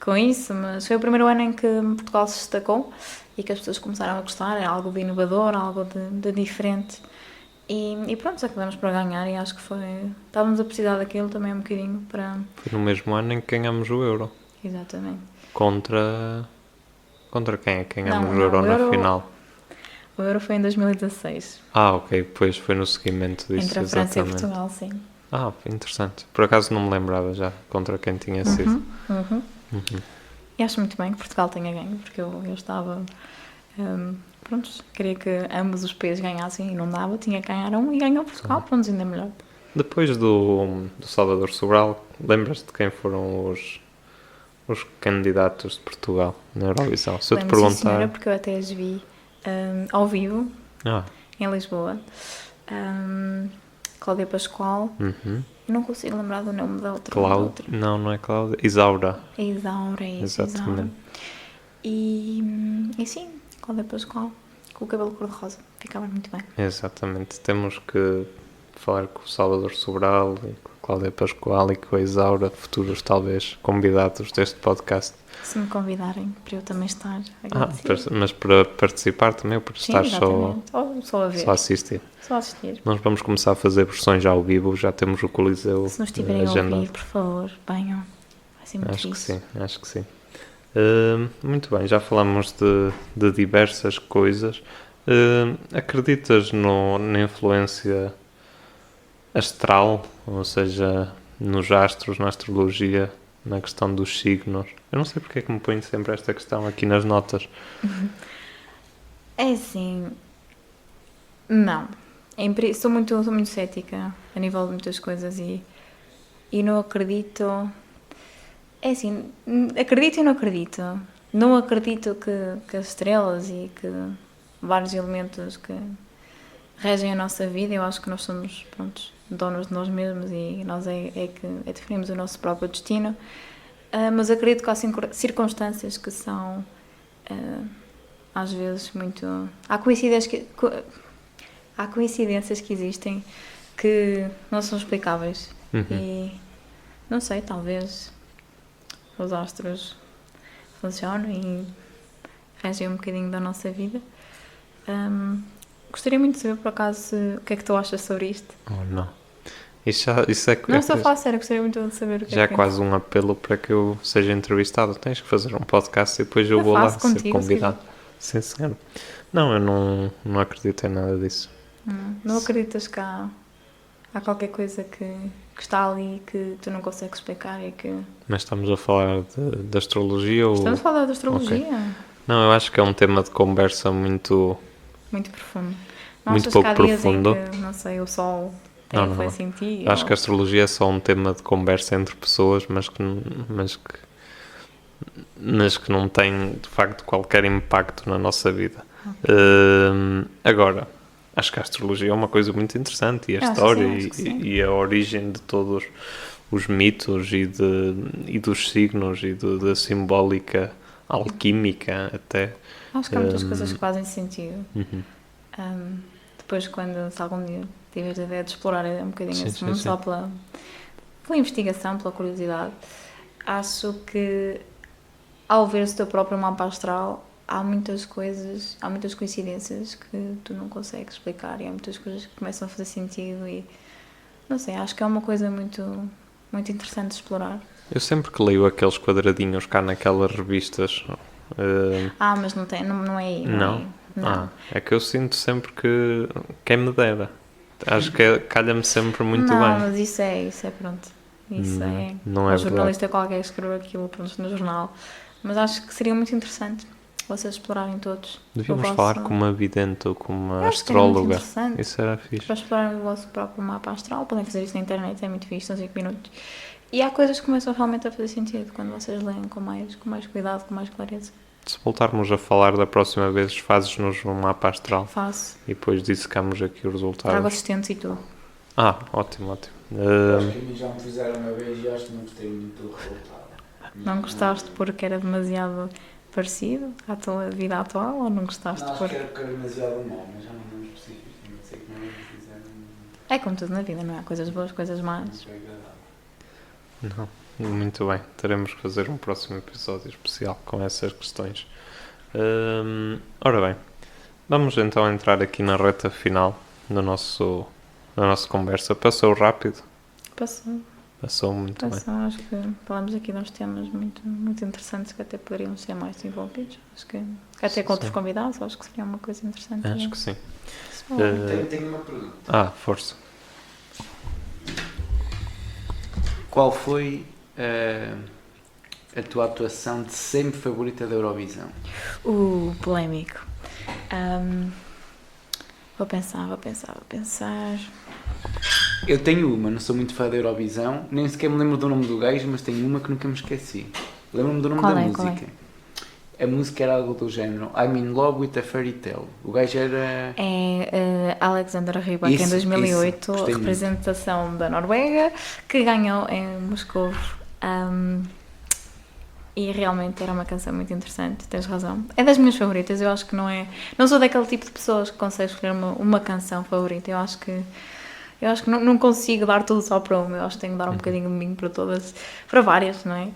com isso, mas foi o primeiro ano em que Portugal se destacou e que as pessoas começaram a gostar, era algo de inovador, algo de diferente, e pronto, acabamos por ganhar e acho que estávamos a precisar daquilo também um bocadinho para... Foi no mesmo ano em que ganhamos o Euro. Exatamente. Contra quem é que ganhamos Não, o Euro o na Euro- final? O Euro foi em 2016, Ah, ok, pois foi no seguimento disso, entre a França e exatamente. Portugal, sim. Ah, interessante. Por acaso não me lembrava já contra quem tinha sido. E acho muito bem que Portugal tenha ganho, porque eu estava... pronto, queria que ambos os países ganhassem e não dava, tinha que ganhar um e ganhou Portugal, pronto, ainda melhor. Depois do Salvador Sobral, lembras-te de quem foram os candidatos de Portugal na Eurovisão? Se eu te Lembro-me, sim, senhora, perguntar... porque eu até as vi ao vivo, Ah, em Lisboa. Cláudia Pascoal, não consigo lembrar do nome da outra. Cláudia... Não é Cláudia. Isaura. Isaura, isso, Isaura. Exatamente. E sim, Cláudia Pascoal, com o cabelo cor-de-rosa, ficava muito bem. Exatamente. Temos que falar com o Salvador Sobral e com a Cláudia Pascoal e com a Isaura, futuros talvez convidados deste podcast. Se me convidarem para eu também estar, agradecida. Mas para participar também ou para Sim, estar só exatamente. Ou só a ver, a assistir? só a assistir. Nós vamos começar a fazer versões já ao vivo, já temos o Coliseu Se nos estiverem a agendado. ouvir, por favor, venham. Vai ser muito Acho que fixe. sim, acho que sim. Muito bem, já falamos de diversas coisas. Acreditas na influência astral, ou seja, nos astros, na astrologia, na questão dos signos? Eu não sei porque é que me ponho sempre esta questão aqui nas notas. É assim, não. Sou muito cética a nível de muitas coisas e não acredito. É assim, acredito e não acredito. Não acredito que as estrelas e que vários elementos que regem a nossa vida, eu acho que nós somos, pronto, donos de nós mesmos e nós que definimos o nosso próprio destino. Mas acredito que há circunstâncias que são, às vezes, muito... Há coincidências que existem que não são explicáveis. E, não sei, talvez os astros funcionam e regem um bocadinho da nossa vida. Gostaria muito de saber, por acaso, o que é que tu achas sobre isto. Oh, não. Isso é Não estou a falar sério, gostaria muito de saber o que já é é que... quase um apelo para que eu seja entrevistado. Tens que fazer um podcast e depois eu Eu vou lá faço contigo, ser convidado. Sim, senhor. Não, eu não acredito em nada disso. Não acreditas que há qualquer coisa que está ali que tu não consegues explicar e que... Mas estamos a falar de astrologia ou... Estamos a falar de astrologia. Ok. Não, eu acho que é um tema de conversa muito... Muito profundo. Não Muito achas pouco que há dias profundo. em que, não sei, o sol tem Não. influência em ti? Acho que a astrologia é só um tema de conversa entre pessoas, mas que não tem, de facto, qualquer impacto na nossa vida. Agora, acho que a astrologia é uma coisa muito interessante e a Acho que história sim, acho que sim. e a origem de todos os mitos e dos signos e da simbólica alquímica até. Acho que há muitas Hum, coisas que fazem sentido. Uhum. Depois, se algum dia tiveres a ideia de explorar um bocadinho Sim, esse sim, mundo, sim. só pela investigação, pela curiosidade, acho que ao ver o teu próprio mapa astral, há muitas coincidências que tu não consegues explicar e há muitas coisas que começam a fazer sentido e não sei, acho que é uma coisa muito, muito interessante de explorar. Eu sempre que leio aqueles quadradinhos cá naquelas revistas. Mas não tem, não é aí, Não? é aí. Não. É que eu sinto sempre que quem me dera. Acho que calha-me sempre muito não, bem. mas isso é pronto. Isso é. Não Um é jornalista qualquer que escreveu aquilo pronto, no jornal. Mas acho que seria muito interessante vocês explorarem todos. Devíamos o vosso- falar com uma vidente ou com uma Eu acho que era muito astróloga. interessante. Isso era fixe. Para explorar o vosso próprio mapa astral, podem fazer isso na internet, é muito fixe, são 5 minutos. E há coisas que começam realmente a fazer sentido quando vocês leem com mais cuidado, com mais clareza. Se voltarmos a falar da próxima vez, fazes-nos um mapa astral Faço. e depois dissecamos aqui os Trago resultados. assistentes e tudo. Ótimo. Eu acho que a mim já me fizeram uma vez e acho que não gostei muito do resultado. Não gostaste porque era demasiado parecido à tua vida atual ou não gostaste Não, acho porque... que era porque era demasiado mal, mas já não lembro específico. Não sei que não me fizeram. É como tudo na vida, não é? Há coisas boas, coisas Não más. foi agradável. Não, muito bem. Teremos que fazer um próximo episódio especial com essas questões. Ora bem, vamos então entrar aqui na reta final da nossa conversa. Passou rápido? Passou muito bem. Acho que falamos aqui de uns temas muito, muito interessantes que até poderiam ser mais desenvolvidos. Acho que até com outros Sim. convidados, acho que seria uma coisa interessante. Acho que sim. Só- Tenho uma pergunta. Força. Qual foi a tua atuação de sempre favorita da Eurovisão? Polémico. Vou pensar. Eu tenho uma, não sou muito fã da Eurovisão, nem sequer me lembro do nome do gajo, mas tenho uma que nunca me esqueci. Lembro-me do nome Qual da é? música. A música era algo do género I'm in love with a fairy tale. O gajo era... É Alexander Rybak, em Isso, 2008, gostei muito. representação da Noruega, que ganhou em Moscou. E realmente era uma canção muito interessante, tens razão. É das minhas favoritas, eu acho que não sou daquele tipo de pessoas que consegue escolher uma canção favorita. Eu acho que não consigo dar tudo só para uma, eu acho que tenho que dar um bocadinho de mim para todas, para várias, não é?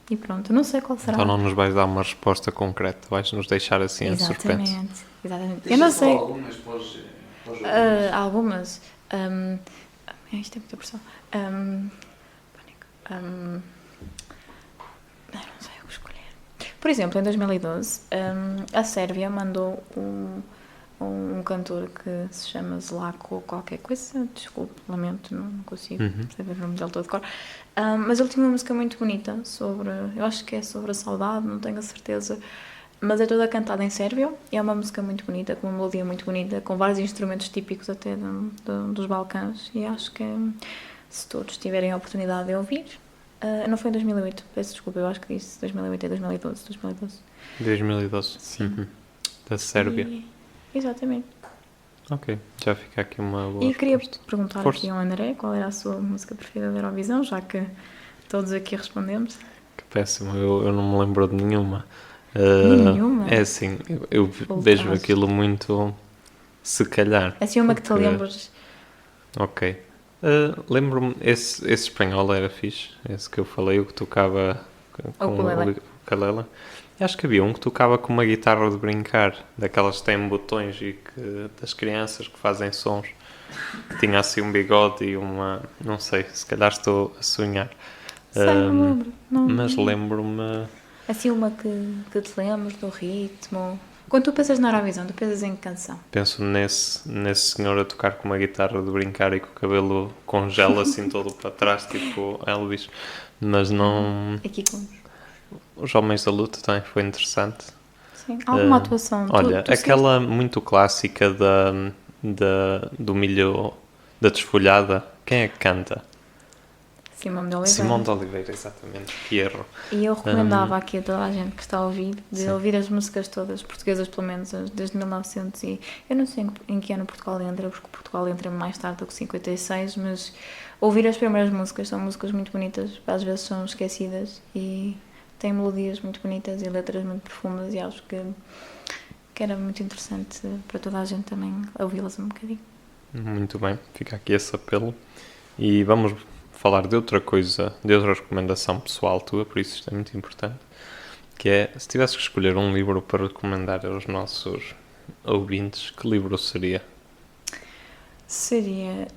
E pronto, não sei qual será. Então não nos vais dar uma resposta concreta, vais-nos deixar assim em suspense. Exatamente. Eu Deixa não só sei. algumas para os ouvintes. Algumas. Isto é muita pressão. Pânico. Não sei o que escolher. Por exemplo, em 2012, a Sérvia mandou um cantor que se chama Zlatko qualquer coisa. Desculpe, lamento, não consigo saber o nome dele todo de cor. Mas ele tinha uma música muito bonita eu acho que é sobre a saudade, não tenho a certeza. Mas é toda cantada em sérvio, é uma música muito bonita, com uma melodia muito bonita, com vários instrumentos típicos até dos Balcãs, e acho que se todos tiverem a oportunidade de ouvir, não foi em 2008, peço desculpa, eu acho que disse 2008 e 2012. 2012. Sim. Da Sérvia. Exatamente. Ok, já fica aqui uma boa E queria resposta. perguntar Força. aqui ao André qual era a sua música preferida da Eurovisão, já que todos aqui respondemos. Que péssimo, eu não me lembro de nenhuma. Nenhuma? É assim, eu Voltagem. vejo aquilo muito se calhar. Assim uma que te porque- lembres. Ok. Lembro-me, esse espanhol era fixe, esse que eu falei, o que tocava com ukulele. o ukulele. E acho que havia um que tocava com uma guitarra de brincar, daquelas que têm botões e das crianças que fazem sons, que tinha assim um bigode e uma... não sei, se calhar estou a sonhar. Sei, não me lembro. Não. Mas lembro-me... Assim uma que te lembres do ritmo. Quando tu pensas na Eurovisão, tu pensas em que canção? Penso nesse senhor a tocar com uma guitarra de brincar e com o cabelo congela assim todo para trás, tipo Elvis. Mas não... Aqui com... Os Homens da Luta também foi interessante. Sim. Alguma atuação? Olha, tu aquela muito clássica do milho da desfolhada, quem é que canta? Simão de Oliveira. Simão de Oliveira, exatamente. Que erro. E eu recomendava aqui a toda a gente que está a ouvir, de Sim. ouvir as músicas todas portuguesas, pelo menos desde 1900 e... Eu não sei em que ano Portugal entra, porque Portugal entra mais tarde do que 56, mas ouvir as primeiras músicas, são músicas muito bonitas, às vezes são esquecidas e têm melodias muito bonitas e letras muito profundas e acho que era muito interessante para toda a gente também ouvi-las um bocadinho. Muito bem, fica aqui esse apelo. E vamos falar de outra coisa, de outra recomendação pessoal tua, por isso isto é muito importante, que é, se tivesses que escolher um livro para recomendar aos nossos ouvintes, que livro seria? Seria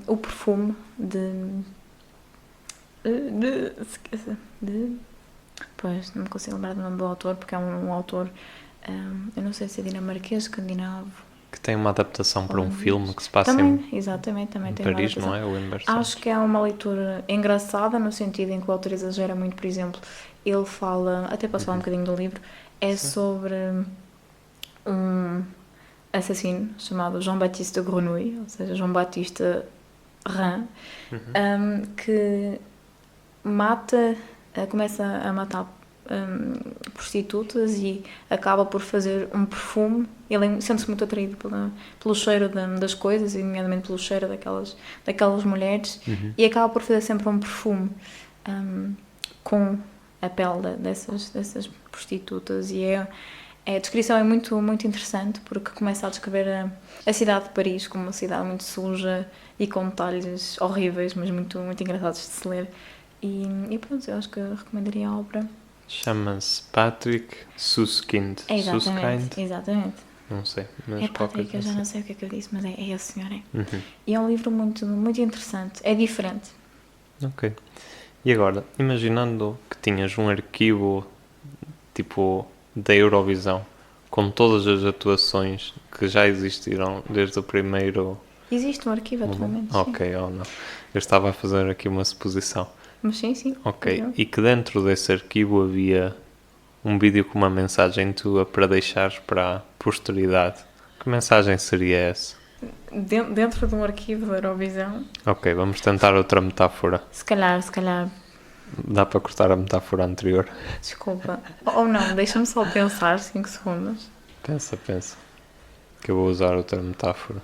O Perfume Pois, não me consigo lembrar do nome do autor, porque é um autor, eu não sei se é dinamarquês, escandinavo. Que tem uma adaptação para um Holandês. filme que se passa Também, exatamente, também em tem uma Paris, adaptação. não é? Ou em Barcelona? Acho que é uma leitura engraçada, no sentido em que o autor exagera muito, por exemplo, ele fala, até posso falar um bocadinho do livro, é sobre um assassino chamado Jean-Baptiste de Grenouille, ou seja, João Batista Rã, que começa a matar prostitutas e acaba por fazer um perfume. Ele sente-se muito atraído pelo cheiro das coisas, e nomeadamente pelo cheiro daquelas mulheres, e acaba por fazer sempre um perfume com a pele dessas prostitutas. E a descrição é muito, muito interessante, porque começa a descrever a cidade de Paris como uma cidade muito suja e com detalhes horríveis, mas muito, muito engraçados de se ler. E pronto, eu acho que recomendaria a obra. Chama-se Patrick Suskind. Exatamente, exatamente. Não sei, mas É qualquer Patrick, eu já coisa não sei o que é que eu disse, mas é esse senhor, é. assim. E é um livro muito, muito interessante, é diferente. Ok. E agora, imaginando que tinhas um arquivo tipo da Eurovisão, com todas as atuações que já existiram desde o primeiro Existe um arquivo atualmente, sim. Ok, ou não. Eu estava a fazer aqui uma suposição. Mas sim. Ok, Então, e que dentro desse arquivo havia um vídeo com uma mensagem tua para deixares para a posteridade. Que mensagem seria essa? dentro de um arquivo da Eurovisão, Ok, vamos tentar outra metáfora. se calhar, Dá para cortar a metáfora anterior? desculpa. Ou não, deixa-me só pensar 5 segundos. Pensa. Que eu vou usar outra metáfora.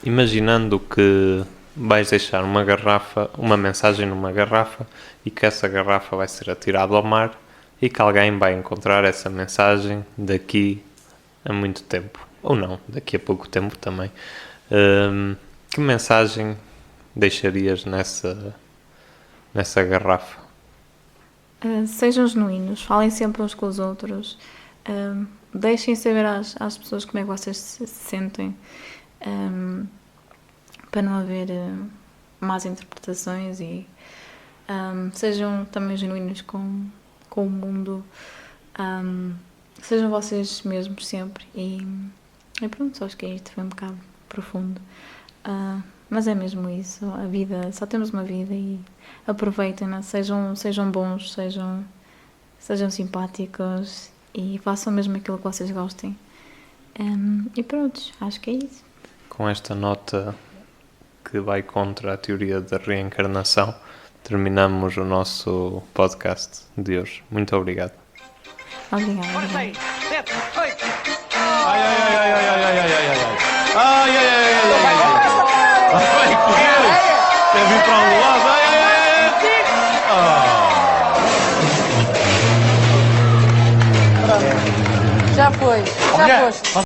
Imaginando que vais deixar uma mensagem numa garrafa e que essa garrafa vai ser atirada ao mar e que alguém vai encontrar essa mensagem daqui a muito tempo. Ou não, daqui a pouco tempo também. Que mensagem deixarias nessa garrafa? Sejam genuínos, falem sempre uns com os outros, deixem saber às pessoas como é que vocês se sentem, para não haver más interpretações, e sejam também genuínos com o mundo, sejam vocês mesmos sempre, e pronto, acho que isto foi um bocado profundo, mas é mesmo isso, a vida, só temos uma vida e aproveitem-na, sejam bons, sejam simpáticos e façam mesmo aquilo que vocês gostem, e pronto, acho que é isso. Com esta nota que vai contra a teoria da reencarnação, terminamos o nosso podcast de hoje. Muito obrigado. Obrigada. Quer vir para um lado? Já foi.